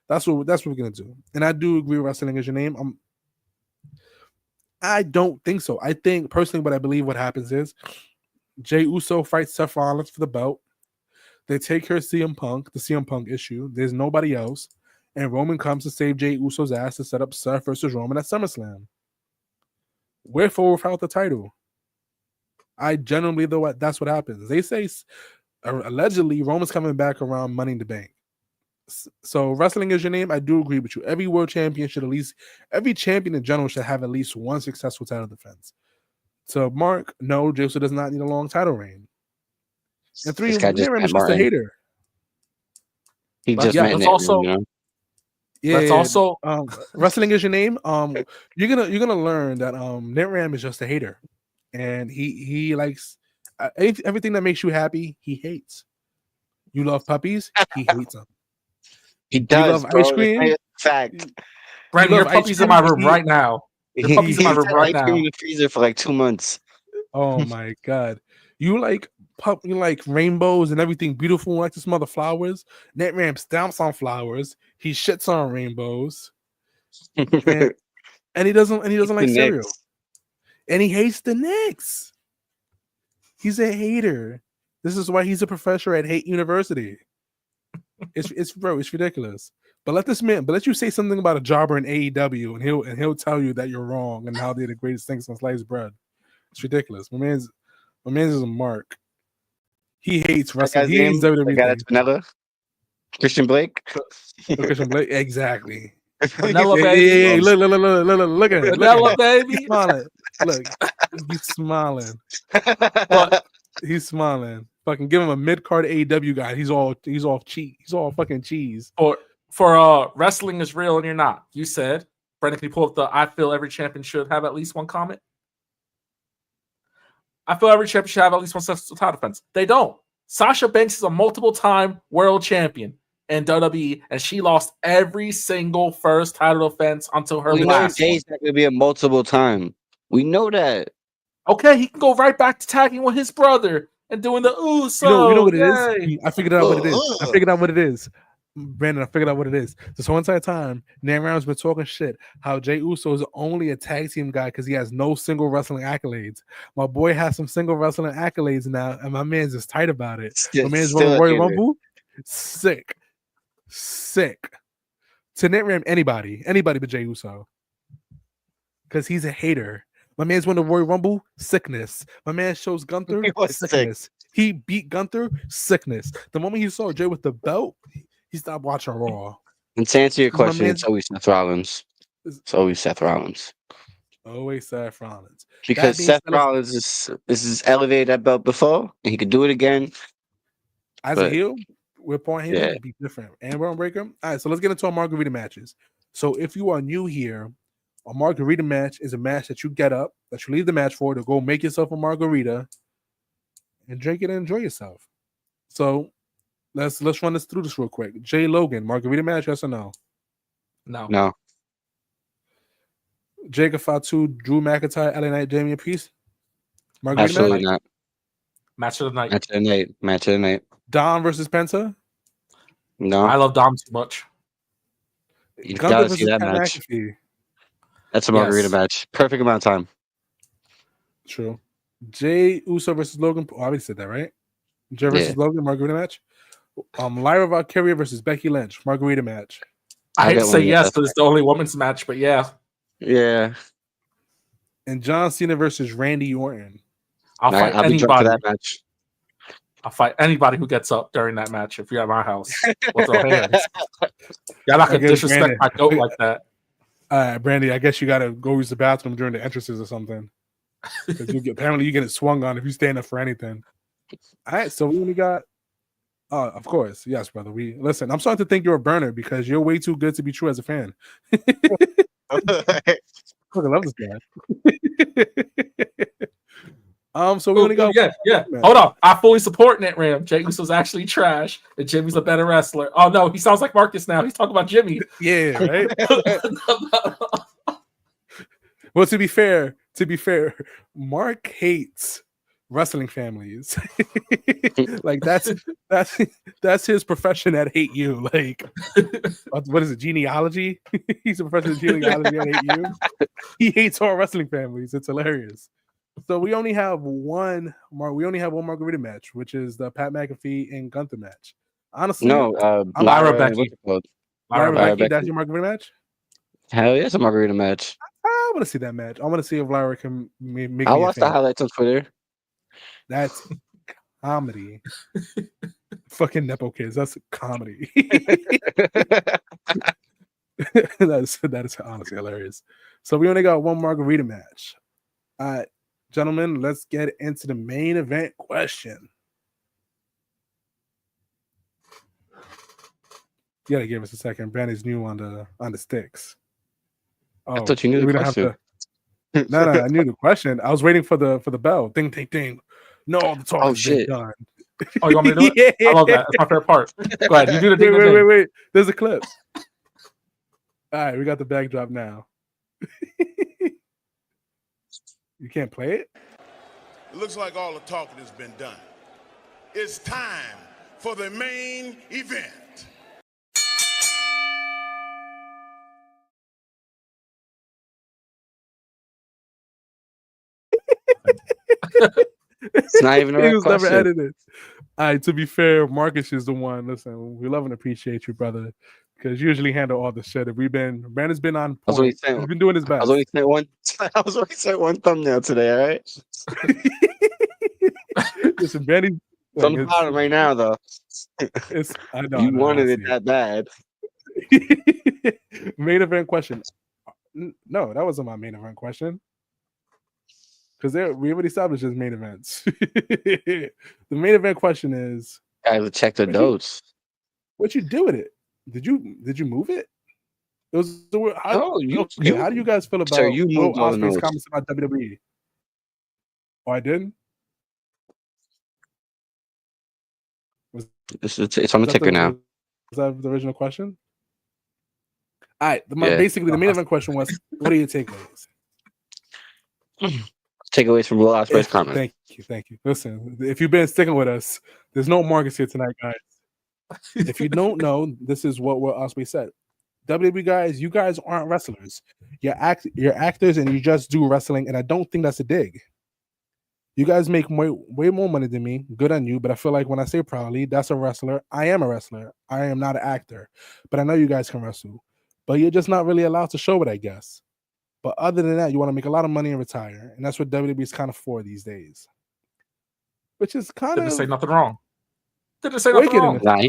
A: That's what we're gonna do. And I do agree. Wrestling is your name. I don't think so. I think personally, what I believe what happens is Jey Uso fights Seth Rollins for the belt. They take care of CM Punk, the CM Punk issue. There's nobody else, and Roman comes to save Jey Uso's ass to set up Seth versus Roman at SummerSlam. Wherefore without the title? I genuinely though that's what happens. They say allegedly Roman's coming back around Money in the Bank. So wrestling is your name. I do agree with you. Every world champion should every champion in general should have at least 1 successful title defense. So Mark, no, Jey Uso does not need a long title reign. And 3,
D: This guy just
A: Ram
D: met
A: is just a
D: Martin.
A: hater.
D: He
B: But
D: just
B: yeah,
D: met
B: let's
D: Nick,
B: also
D: you know?
A: Yeah,
B: let's also
A: wrestling is your name. You're gonna learn that Ram is just a hater, and he likes everything that makes you happy. He hates. You love puppies. He hates them.
D: He
A: You
D: does,
A: love ice
D: bro.
A: cream.
D: It's a fact.
B: Brandon, your
A: love ice
B: puppy's in my
A: cream.
B: room right now. Your puppy's in my
D: He's
B: room
D: had
B: right
D: ice cream
B: now.
D: in the freezer for like 2 months.
A: Oh my god. You like you like rainbows and everything beautiful, like the smell of flowers. Ram stamps on flowers. He shits on rainbows. And, and he doesn't like
D: The
A: cereal.
D: Knicks.
A: And he hates the Knicks. He's a hater. This is why he's a professor at Hate University. It's ridiculous. But let you say something about a jobber in AEW and he'll tell you that you're wrong and how they're the greatest thing since sliced bread. It's ridiculous. My man's is a mark. He hates
D: That
A: wrestling.
D: guy's
A: He hates
D: name, the guy
A: WWE.
D: that's vanilla. Christian Blake.
A: Christian Blake, exactly.
B: Vanilla
A: Yeah,
B: baby.
A: look at him.
B: Vanilla
A: He's
B: baby.
A: smiling. Look, he's smiling.
B: But
A: He's smiling. Fucking give him a mid card AEW guy. He's all cheese. He's all fucking cheese.
B: for wrestling is real and you're not. You said, Brandon, can you pull up the I feel every champion should have at least 1 comment? I feel every champion should have at least 1 successful title defense. They don't. Sasha Banks is a multiple-time world champion in WWE, and she lost every single first title defense until her
D: We know
B: last
D: Jay's
B: one.
D: not gonna be a multiple time. We know that.
B: Okay, he can go right back to tagging with his brother and doing the Uso.
A: You know what it
B: yay.
A: is? I figured out what it is. I figured out what it is. Brandon, I figured out what it is. This whole entire time, Nan Round's been talking shit. How Jey Uso is only a tag team guy because he has no single wrestling accolades. My boy has some single wrestling accolades now, and my man's just tight about it. My man's
D: Still
A: running
D: a
A: Royal
D: hater.
A: Rumble. Sick. To Ram, anybody but Jey Uso. Because he's a hater. My man's won the Royal Rumble, sickness. My man shows Gunther,
D: He was sick.
A: sickness. He beat Gunther, sickness. The moment he saw Jay with the belt, he stopped watching Raw.
D: And to answer your
A: My
D: question,
A: man's-
D: it's always Seth Rollins. It's always Seth Rollins.
A: Always Seth Rollins.
D: Because
A: being
D: Seth
A: said,
D: Rollins is elevated that belt before, and he could do it again.
A: As a
D: But-
A: heel, with Paul Heyman,
D: Yeah.
A: it'd be different. And we're on Breaker. All right, so let's get into our margarita matches. So if you are new here, a margarita match is a match that you get up, that you leave the match for to go make yourself a margarita and drink it and enjoy yourself. So let's run this through this real quick. Jay Logan, margarita match, yes or no?
B: No.
D: No.
A: Jacob Fatu, Drew McIntyre, LA Knight, Damian Priest. Margarita
D: Absolutely
A: match.
D: not.
B: Match of the night.
D: Match of the night. Match of the night.
A: Dom versus Penta.
D: No.
B: I love Dom too much.
D: You
A: Gunther
D: gotta see
A: versus
D: that
A: Pat
D: match.
A: McAfee.
D: That's a margarita
B: Yes.
D: match. Perfect amount of time.
A: True. Jay Uso versus Logan. Oh, I already said that, right? Jay versus Logan, margarita match. Lyra Valkyria versus Becky Lynch, margarita match.
B: I hate to
D: got
B: say
D: one
B: yes
D: yes.
B: because it's the only women's match, but yeah,
D: Yeah.
A: And John Cena versus Randy Orton.
B: I'll fight
D: I'll be drunk for
B: anybody.
D: that match.
B: I'll fight anybody who gets up during that match if you're at my house. We'll throw hands. Y'all not gonna
A: guess
B: disrespect
A: Brandon-
B: my goat like that.
A: All right, Brandy, I guess you got to go use the bathroom during the entrances or something. Because apparently you get it swung on if you stand up for anything. All right, so we only got. Oh, of course, yes, brother. We listen. I'm starting to think you're a burner because you're way too good to be true as a fan. I love this guy. So we only got.
B: Yeah. Hold on. I fully support NetRam. Jey Uso's actually trash, and Jimmy's a better wrestler. Oh no, he sounds like Marcus now. He's talking about Jimmy.
A: Yeah, right. Well, to be fair, Mark hates wrestling families. Like that's his profession at Hate You. Like, what is it? Genealogy? He's a professor of genealogy at Hate You. He hates all wrestling families. It's hilarious. So we only have one margarita match, which is the Pat McAfee and Gunther match. Honestly,
D: No,
B: Lyra
D: Becky.
B: Becky.
A: Lyra
D: Lyra
A: Becky, that's
D: Becky.
A: your margarita match.
D: Hell yeah, it's a margarita match.
A: I want to see that match. I want to see if Lyra can make
D: I
A: me a
D: watched the
A: fan.
D: highlights on Twitter.
A: That's comedy. Fucking Nepo kids. That's comedy. that is honestly hilarious. So we only got one margarita match. Gentlemen, let's get into the main event question. You gotta give us a second. Brandy's new on the sticks.
D: I thought you knew the
A: we don't
D: question.
A: have to. No, I knew the question. I was waiting for the bell. Ding, ding, ding. No, the talk has been done.
B: Oh, you want me to do it? I love that. That's my favorite part. Go ahead. You do the ding.
A: Wait. There's a clip. All right, we got the backdrop now. You can't play it?
G: It looks like all the talking has been done. It's time for the main event.
D: It's not even a
A: It
D: right
A: was never
D: question.
A: edited. All right, to be fair, Marcus is the one. Listen, we love and appreciate you, brother, because you usually handle all the shit. Brandon's been on point. He's been doing his
D: I
A: best.
D: was only sent one thumbnail today, all right?
A: Listen, Brandon.
D: It's on the bottom right now, though.
A: I know.
D: You wanted it that bad.
A: Main event question. No, that wasn't my main event question. Because we already established as main events. The main event question is:
D: Guys, check the notes.
A: What'd you do with it? Did you move it? It was how do you guys feel about
D: you
A: Will
D: moved all the
A: Ospreay's
D: notes.
A: comments about WWE? Oh, I didn't.
D: It's on the ticker now.
A: Is that the original question? All right.
D: Yeah.
A: Basically, the main event question was: what are your takeaways?
D: Takeaways from Will Ospreay's comment.
A: Thank you. Listen, if you've been sticking with us, there's no Marcus here tonight, guys. If you don't know, this is what Will Ospreay said. WWE guys, you guys aren't wrestlers. You're actors, and you just do wrestling. And I don't think that's a dig. You guys make way more money than me. Good on you. But I feel like when I say proudly, that's a wrestler. I am a wrestler. I am not an actor. But I know you guys can wrestle. But you're just not really allowed to show it, I guess. But other than that, you want to make a lot of money and retire. And that's what WWE is kind of for these days. Which is kind
B: Didn't
A: of...
B: say nothing wrong. Didn't say nothing wrong.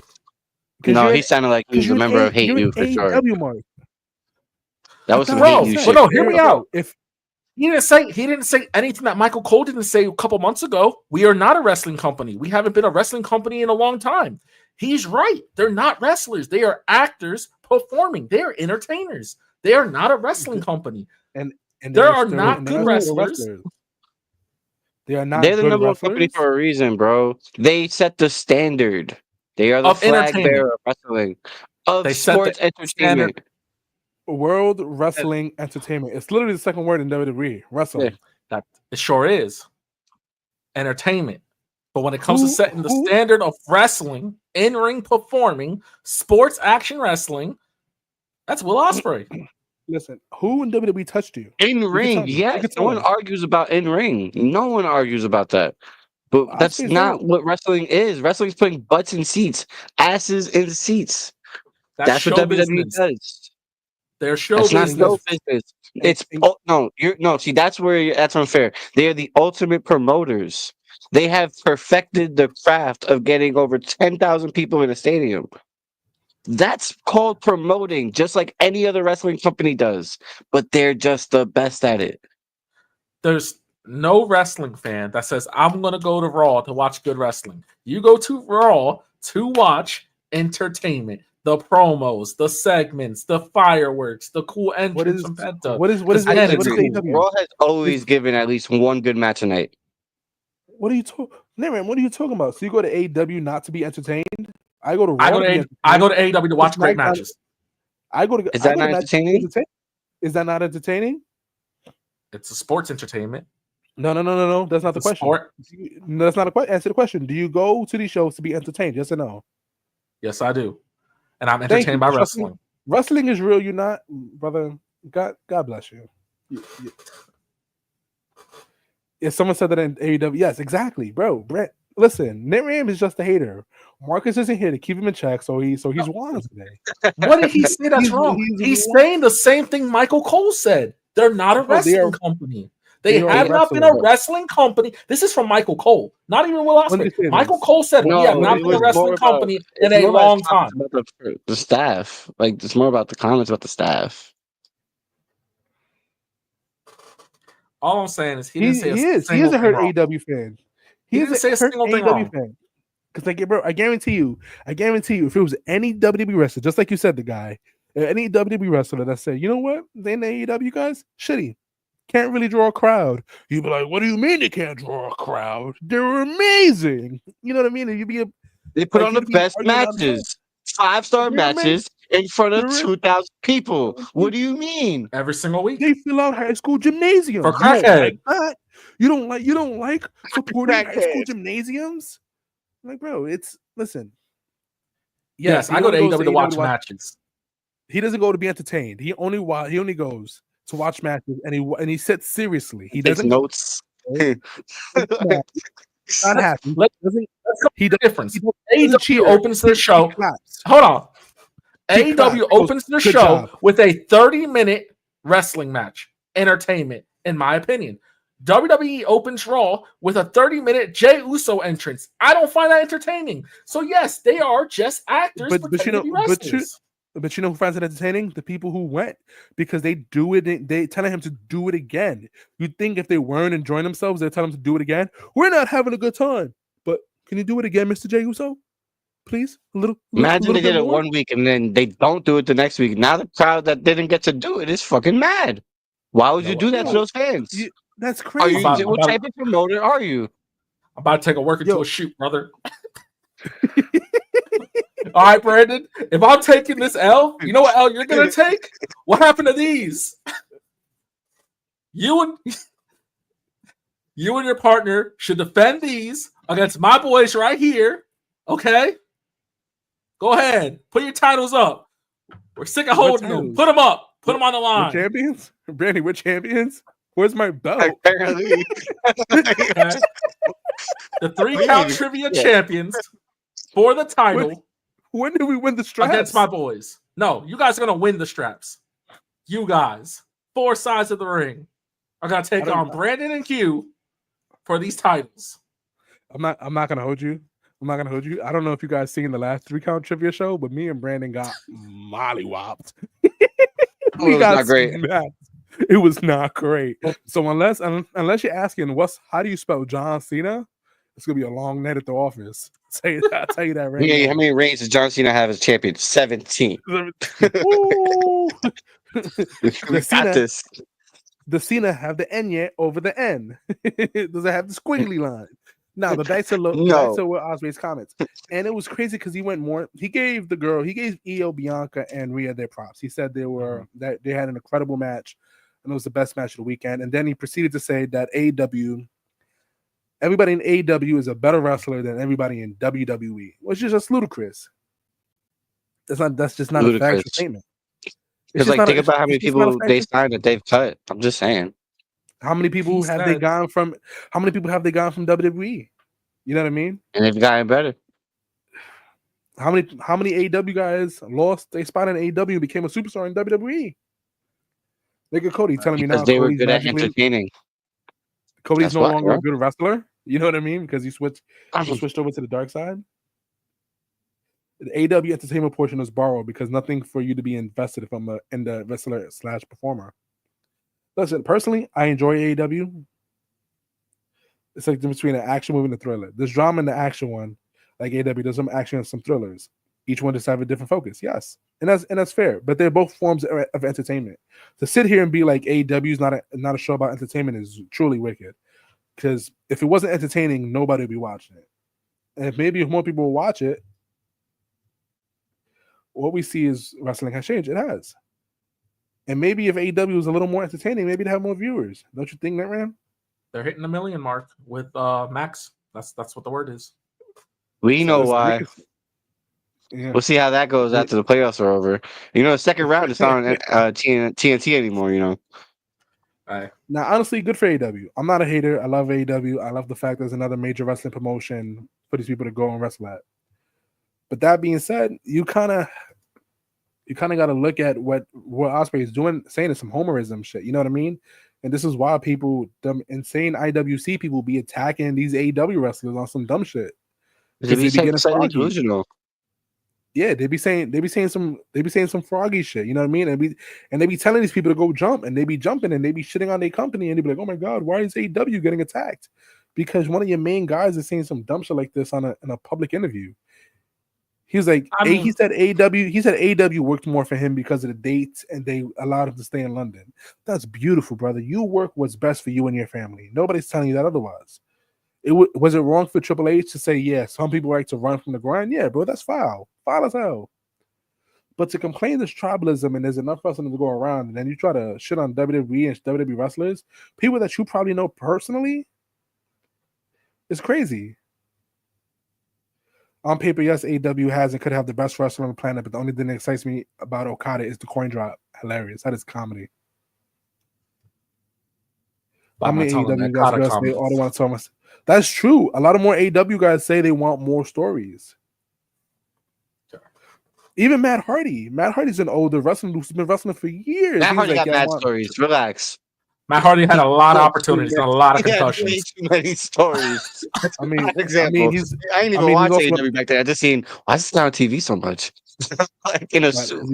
D: No, he sounded like he was a member of Hate You for sure.
A: Mark.
D: That was some
B: Bro,
D: Hate You
B: but
D: shit.
B: no, hear me out.
A: If
B: he didn't say anything that Michael Cole didn't say a couple months ago. We are not a wrestling company. We haven't been a wrestling company in a long time. He's right. They're not wrestlers. They are actors performing. They are entertainers. They are not a wrestling company.
A: And
B: there are not good wrestlers.
A: They are not.
D: They're the
A: good
D: number one
A: wrestlers.
D: company for a reason, bro. They set the standard. They are the flag bearer of wrestling, of sports entertainment.
A: World Wrestling Entertainment. It's literally the second word in WWE. Wrestling.
B: That it sure is. Entertainment. But when it comes to
A: Who-
B: setting the
A: who-
B: standard of wrestling, in-ring performing, sports action wrestling, that's Will Ospreay.
A: Listen, who in WWE touched you?
D: In
A: You can
D: ring,
A: tell me. You
D: yes.
A: can
D: No
A: tell
D: one
A: us.
D: argues about in ring. No one argues about that. But that's
A: Ospreay's
D: not
A: dope.
D: what wrestling is. Wrestling's putting butts in seats, asses in seats. That's what
B: show
D: WWE
B: business.
D: does.
B: Their show
D: That's not
B: business.
D: show business. It's
A: and-
D: That's where that's unfair. They are the ultimate promoters. They have perfected the craft of getting over 10,000 people in a stadium. That's called promoting, just like any other wrestling company does. But they're just the best at it.
B: There's no wrestling fan that says, I'm going to go to Raw to watch good wrestling. You go to Raw to watch entertainment, the promos, the segments, the fireworks, the cool entrance from Penta.
A: what is
B: Because
D: I
B: again,
A: what is
D: disagree.
A: AEW?
D: Raw has always given at least one good match a night.
A: What are you talking? What are you talking about? So you go to AEW not to be entertained? I go to Raw.
B: I go to AEW to watch great
A: SmackDown-
B: matches.
A: I go to.
D: Is
A: I
D: that
A: go to
D: not
A: matches to be
D: entertaining?
A: entertained. Is that not entertaining?
B: It's a sports entertainment.
A: No. That's not the
B: It's a
A: question.
B: sport.
A: No, that's not a question. Answer the question. Do you go to these shows to be entertained? Yes or no?
B: Yes, I do. And I'm
A: Thank
B: entertained
A: you.
B: by
A: Trust me.
B: wrestling.
A: Wrestling is real. You're not, brother. God bless you. If someone said that in AEW, yes, exactly, bro. Brett, listen, Nick Ram is just a hater. Marcus isn't here to keep him in check, so he's wild today.
B: What did he say that's wrong? He's saying the same thing Michael Cole said. They're not a
A: Bro, they
B: wrestling
A: are-
B: company. They
A: they are
B: have not been a
A: wrestling.
B: wrestling company. This is from Michael Cole, not even Will Ospreay.
A: Understand
B: Michael
A: this.
B: Cole said, "We have
D: No,
B: not
D: it
B: been a
D: was
B: wrestling
D: more about
B: company in
D: it's
B: a
D: more about
B: long
D: his comments
B: time."
D: about the staff. Like it's more about the comments about the staff.
B: All I'm saying is he didn't say
A: He
B: a
A: is
B: single
A: a
B: thing
A: hurt
B: wrong.
A: AEW fan.
B: He
A: He
B: didn't
A: is
B: say
A: a
B: a
A: hurt
B: single thing
A: AEW
B: wrong.
A: fan. Because like, bro, I guarantee you, if it was any WWE wrestler, just like you said, the guy, any WWE wrestler that said, you know what, they in the AEW guys, shitty, can't really draw a crowd. You'd be like, what do you mean they can't draw a crowd? They're amazing. You know what I mean? And you'd be
D: They put
A: like,
D: on the
A: you'd be
D: best
A: arguing on that.
D: matches, 5-star
A: They're amazing.
D: matches in front of
A: They're
D: 2,000 people. What do you mean?
B: Every single week.
A: They fill out high school gymnasiums.
B: For
A: You don't
B: crackhead.
A: like that? You don't like supporting high school
D: Crackhead.
A: gymnasiums? Like, bro, listen.
B: Yes,
A: he
B: I go to
A: only goes
B: AEW to watch matches.
A: He doesn't go to be entertained. He only goes to watch matches, and he sits seriously. He
D: Takes
A: doesn't
D: notes.
A: not happy.
B: Let's
A: He
B: the
A: doesn't.
B: difference.
A: He doesn't
B: AEW
A: cheer.
B: opens their
A: He
B: show.
A: claps.
B: Hold on.
A: He claps.
B: AEW
A: He goes,
B: opens their
A: "Good
B: show
A: job."
B: with a 30-minute wrestling match. Entertainment, in my opinion. WWE opens Raw with a 30-minute Jey Uso entrance. I don't find that entertaining. So yes, they are just actors
A: But
B: pretending to be wrestlers.
A: But you know who finds it entertaining? The people who went, because they do it. They telling him to do it again. You'd think if they weren't enjoying themselves, they're telling him to do it again. We're not having a good time. But can you do it again, Mr. Jey Uso? Please,
D: Imagine they
A: bit
D: did it
A: more?
D: 1 week and then they don't do it the next week. Now the crowd that didn't get to do it is fucking mad. Why would you do that to those fans?
A: That's
D: Are
A: crazy.
D: you what type of promoter are you?
B: I'm about to take a worker
A: Yo.
B: to a shoot, brother. All right, Brandon. If I'm taking this L, you know what L you're gonna take? What happened to these? You and your partner should defend these against my boys right here. Okay? Go ahead. Put your titles up. We're sick of
A: What
B: holding them.
A: titles?
B: Put them up. Put them on the
A: We're
B: line.
A: champions, Brandy. We're champions. Where's my belt?
D: Apparently.
B: Okay? The 3-count trivia champions for the title
A: When did we win the straps?
B: against my boys. No, you guys are gonna win the straps. You guys, 4 sides of the ring, are gonna take on Brandon and Q for these titles.
A: I'm not gonna hold you. I don't know if you guys seen the last 3-count trivia show, but me and Brandon got mollywopped.
D: It was not great.
A: smacked. It was not great. So unless you're asking how do you spell John Cena, it's gonna be a long night at the office. I'll tell you that right
D: Yeah,
A: now.
D: how many reigns does John Cena have as champion? 17.
A: Ooh.
D: We got this.
A: The Cena have the N yet over the N. Does it have the squiggly line? No, but back to
D: No.
A: Will Ospreay's comments, and it was crazy because he gave Io, Bianca, and Rhea their props. He said that they had an incredible match, and it was the best match of the weekend. And then he proceeded to say that everybody in AEW is a better wrestler than everybody in WWE, which is just ludicrous. That's just not a
D: Ludicrous.
A: factual statement.
D: Because like think about how many people they signed that they've cut. I'm just saying.
A: How many people have they gone from WWE? You know what I mean?
D: And they've gotten better.
A: How many AEW guys lost their spot in AEW and became a superstar in WWE? Look at Cody telling me now
D: They were
A: Cody's
D: good at entertaining.
A: Cody's no longer a good wrestler. You know what I mean? Because he switched over to the dark side. The AEW entertainment portion is borrowed because nothing for you to be invested if I'm in the wrestler / performer. Listen, personally, I enjoy AEW. It's like the difference between an action movie and a thriller. There's drama in the action one, like AEW. There's some action and some thrillers. Each one just have a different focus. Yes, and that's fair. But they're both forms of entertainment. To sit here and be like AEW is not a show about entertainment is truly wicked. Because if it wasn't entertaining, nobody would be watching it. And if more people will watch it, what we see is wrestling has changed. It has. And maybe if AEW was a little more entertaining, maybe they'd have more viewers. Don't you think that, Ram?
B: They're hitting the 1 million mark with Max. That's what the word is.
D: We know why. Yeah. We'll see how that goes after the playoffs are over. The second round is not on TNT anymore,
B: All right.
A: Now, honestly, good for AEW. I'm not a hater. I love AEW. I love the fact there's another major wrestling promotion for these people to go and wrestle at. But that being said, you kind of got to look at what Ospreay is doing, saying is some homerism shit. You know what I mean? And this is why the insane IWC people be attacking these AEW wrestlers on some dumb shit.
D: Because they be getting delusional.
A: Yeah, they be saying some froggy shit. You know what I mean? And they be telling these people to go jump, and they be jumping, and they be shitting on their company, and they be like, "Oh my god, why is AEW getting attacked?" Because one of your main guys is saying some dumb shit like this in a public interview. He was like, he said AEW worked more for him because of the dates, and they allowed him to stay in London. That's beautiful, brother. You work what's best for you and your family. Nobody's telling you that otherwise. Was it wrong for Triple H to say, yeah, some people like to run from the grind? Yeah, bro, that's foul. Foul as hell. But to complain there's tribalism and there's enough wrestling to go around, and then you try to shit on WWE and WWE wrestlers, people that you probably know personally, it's crazy. On paper, yes, AEW has and could have the best wrestler on the planet, but the only thing that excites me about Okada is the coin drop. Hilarious. That is comedy. How many AEW guys say all they want to tell us? That's true. A lot of more AEW guys say they want more stories. Even Matt Hardy. Matt Hardy's an older wrestler who's been wrestling for years.
D: Matt Hardy got mad stories. Relax.
B: Matt Hardy had a lot of opportunities and a lot of concussions.
D: Too many stories.
A: I mean,
D: I ain't even watch AEW back then. I just seen, why is this guy on TV so much? Like in a suit.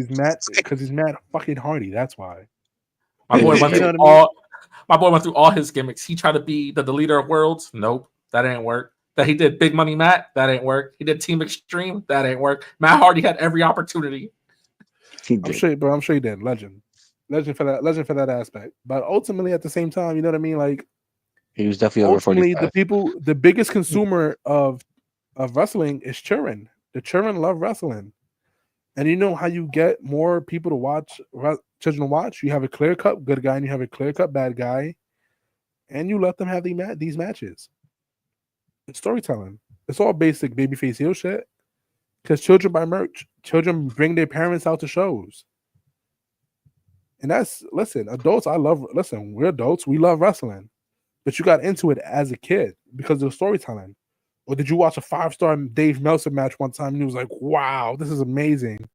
A: Because he's Matt fucking Hardy. That's why.
B: My boy went through all his gimmicks. He tried to be the leader of worlds. Nope, that didn't work. That he did Big Money Matt. That ain't work. He did Team Extreme. That ain't work. Matt Hardy had every opportunity.
A: I'm sure he did. Legend for that aspect. But ultimately, at the same time, you know what I mean? Like,
D: he was definitely over 45.
A: The biggest consumer of wrestling is children. The children love wrestling. And you know how you get more people to watch, children to watch? You have a clear-cut good guy and you have a clear-cut bad guy, and you let them have these matches. It's storytelling. It's all basic babyface heel shit. Because children buy merch. Children bring their parents out to shows. And adults, we're adults. We love wrestling. But you got into it as a kid because of the storytelling. Or did you watch a 5-star Dave Meltzer match one time and you was like, wow, this is amazing.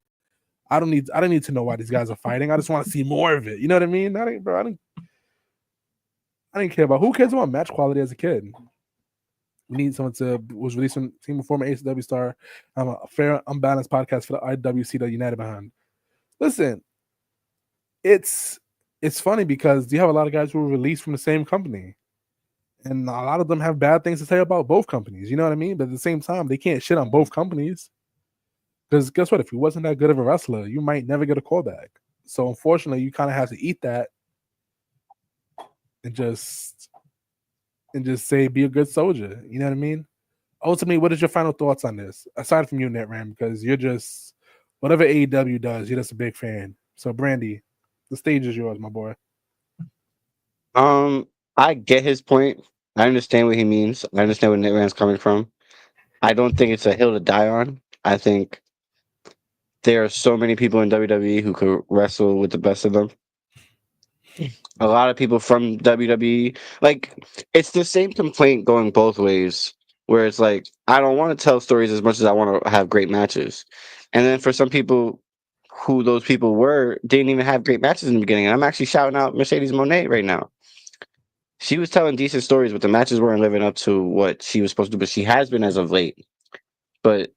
A: I don't need to know why these guys are fighting. I just want to see more of it. You know what I mean? I didn't care about who cares about match quality as a kid. We need someone was released from team of former ACW star. A fair, unbalanced podcast for the IWC that United behind. Listen, it's funny because you have a lot of guys who were released from the same company. And a lot of them have bad things to say about both companies. You know what I mean? But at the same time, they can't shit on both companies. Because guess what? If he wasn't that good of a wrestler, you might never get a callback. So unfortunately, you kind of have to eat that and just and just say be a good soldier. You know what I mean? Ultimately, what is your final thoughts on this? Aside from you, NetRam, because you're just whatever AEW does, you're just a big fan. So, Brandy, the stage is yours, my boy.
D: I get his point. I understand what he means. I understand where Nitman's coming from. I don't think it's a hill to die on. I think there are so many people in WWE who could wrestle with the best of them. A lot of people from WWE, like, it's the same complaint going both ways, where it's like, I don't want to tell stories as much as I want to have great matches. And then for some people who those people were, didn't even have great matches in the beginning. And I'm actually shouting out Mercedes Monet right now. She was telling decent stories, but the matches weren't living up to what she was supposed to do. But she has been as of late. But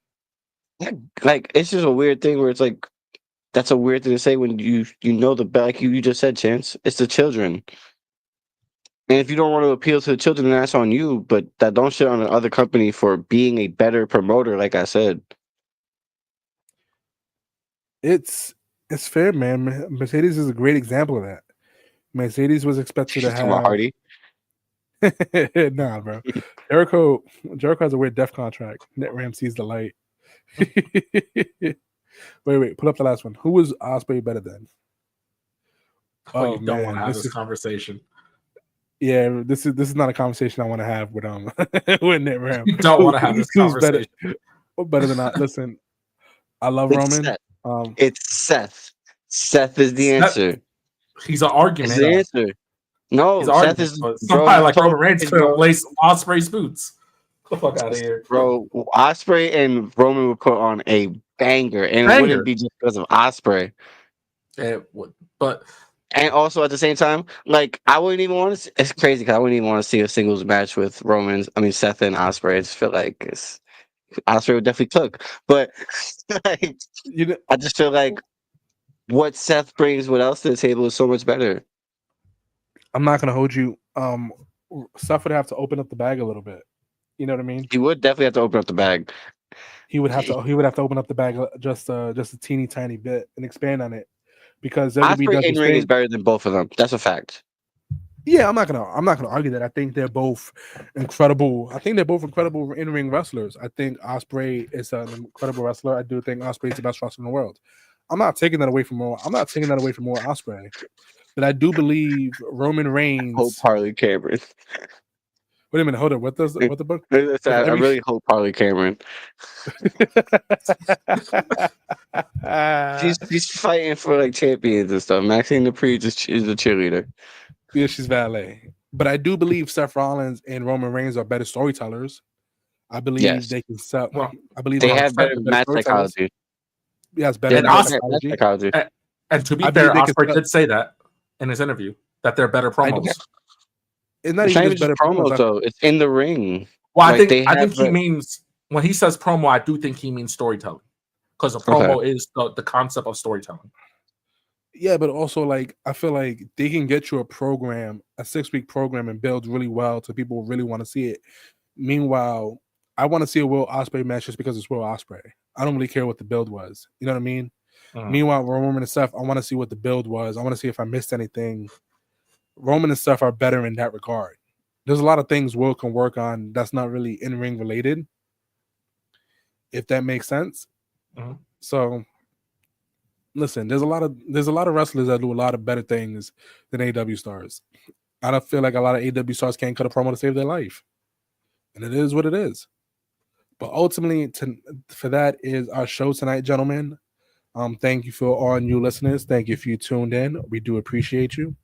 D: like, it's just a weird thing where it's like, that's a weird thing to say when you know the like you just said, Chance. It's the children. And if you don't want to appeal to the children, then that's on you. But that don't shit on the other company for being a better promoter, like I said.
A: It's fair, man. Mercedes is a great example of that. Mercedes was expected to
D: She's talking about
A: have
D: Hardy.
A: nah, bro. Jericho has a weird death contract. NetRam sees the light. wait, pull up the last one. Who was Osprey better than?
B: Oh, you don't want to have this conversation.
A: Yeah, this is not a conversation I want to have with with NetRam.
B: You don't want to have this conversation.
A: Better than I listen. I love
D: It's
A: Roman.
D: Seth. It's Seth. Seth is the answer.
B: He's an argument.
D: It's the answer. No, Seth is
B: somebody like Roman Reigns could lace Osprey's boots. Get the fuck out of here,
D: bro. Osprey and Roman would put on a banger, and it wouldn't be just because of Osprey.
B: It would, but
D: and also at the same time, like I wouldn't even want to. It's crazy because I wouldn't even want to see a singles match with Seth and Osprey. I just feel like Osprey would definitely cook, but like, I just feel like what Seth brings, what else to the table is so much better.
A: I'm not gonna hold you. Seth would have to open up the bag a little bit. You know what I mean?
D: He would definitely have to open up the bag.
A: He would have to open up the bag just a teeny tiny bit and expand on it because
D: Osprey in ring is better than both of them. That's a fact.
A: Yeah, I'm not gonna argue that. I think they're both incredible. I think they're both incredible in ring wrestlers. I think Osprey is an incredible wrestler. I do think Osprey is the best wrestler in the world. I'm not taking that away from more Osprey, but I do believe Roman Reigns.
D: Hope Harley Cameron.
A: Wait a minute, hold on. What the book?
D: I really hope Harley Cameron. she's fighting for like champions and stuff. Maxine Dupree is the cheerleader.
A: Yeah, she's valet. But I do believe Seth Rollins and Roman Reigns are better storytellers. I believe they can sell.
B: Well,
A: I believe
D: they have better match psychology.
A: Yes, better match psychology.
B: And to be fair, Osprey did say that in his interview that they're better promos.
A: It's not even just better
D: promos though. It's in the ring.
B: Well, I think he means when he says promo, I do think he means storytelling because a promo is the concept of storytelling.
A: Yeah, but also like I feel like they can get you a 6-week program, and build really well so people really want to see it. Meanwhile, I want to see a Will Ospreay match just because it's Will Ospreay. I don't really care what the build was. You know what I mean? Meanwhile, Roman and Seth, I want to see what the build was. I want to see if I missed anything. Roman and Seth are better in that regard. There's a lot of things Will can work on that's not really in-ring related, if that makes sense. So listen, there's a lot of wrestlers that do a lot of better things than AEW stars. I don't feel like a lot of AEW stars can't cut a promo to save their life, and it is what it is. But ultimately, for that is our show tonight, gentlemen. Thank you for all new listeners. Thank you if you tuned in. We do appreciate you.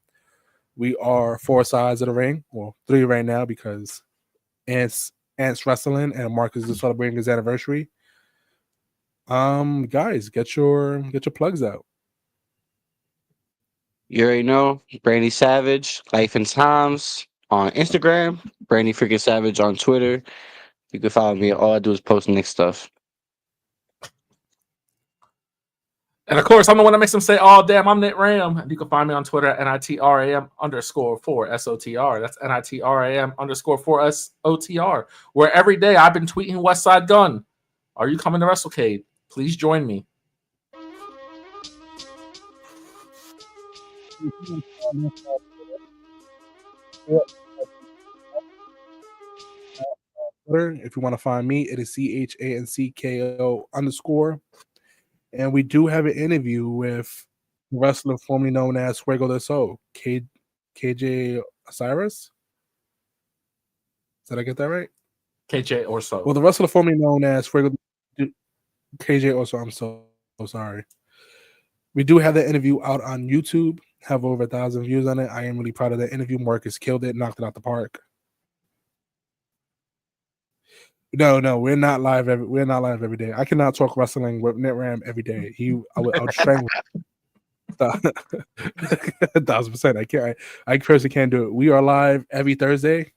A: We are 4 sides of the ring, well, 3 right now because Ant's wrestling and Marcus is celebrating his anniversary. Guys, get your plugs out.
D: You already know, Brandy Savage, Life and Times on Instagram, Brandy freaking Savage on Twitter. You can follow me. All I do is post Nick stuff.
B: And of course, I'm the one that makes them say, "Oh, damn, I'm Nit Ram." And you can find me on Twitter at NITRAM_4SOTR. That's NITRAM_4SOTR. Where every day I've been tweeting West Side Gun. Are you coming to WrestleCade? Please join me.
A: Twitter. If you want to find me, it is CHANCKO_. And we do have an interview with the wrestler formerly known as Fuego del Sol, KJ Osiris. Did I get that right?
B: KJ or so.
A: Well, the wrestler formerly known as Fuego KJ also. I'm so sorry. We do have the interview out on YouTube. Have over 1,000 views on it. I am really proud of that interview. Marcus killed it, knocked it out the park. No, we're not live every day. I cannot talk wrestling with NetRam every day. I would strangle. 1,000%. I can't. I personally can't do it. We are live every Thursday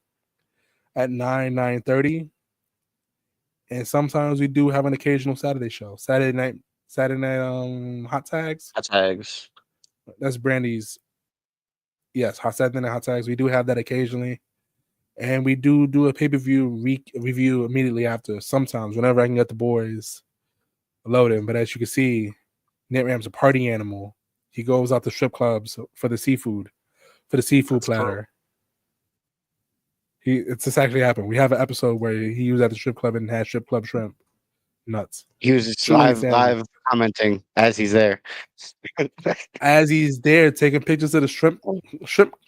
A: at 9:30, and sometimes we do have an occasional Saturday show. Saturday night hot tags.
D: Hot tags.
A: That's Brandy's. Yes, Saturday night hot tags. We do have that occasionally. And we do a pay-per-view review immediately after. Sometimes, whenever I can get the boys loaded. But as you can see, NetRam's a party animal. He goes out to strip clubs for the seafood
B: That's
A: platter. It's just actually happened. We have an episode where he was at the strip club and had strip club shrimp. Nuts.
D: He was just
A: Truly
D: live
A: insanity.
D: commenting as he's there.
A: As he's there taking pictures of the shrimp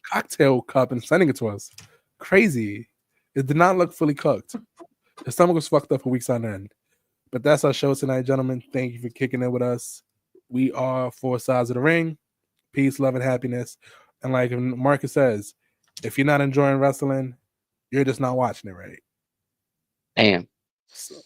A: cocktail cup and sending it to us. Crazy. It did not look fully cooked. The stomach was fucked up for weeks on end. But that's our show tonight, gentlemen. Thank you for kicking in with us. We are 4 Sides of the Ring. Peace, love, and happiness. And like Marcus says, if you're not enjoying wrestling, you're just not watching it right.
D: Damn.
A: So,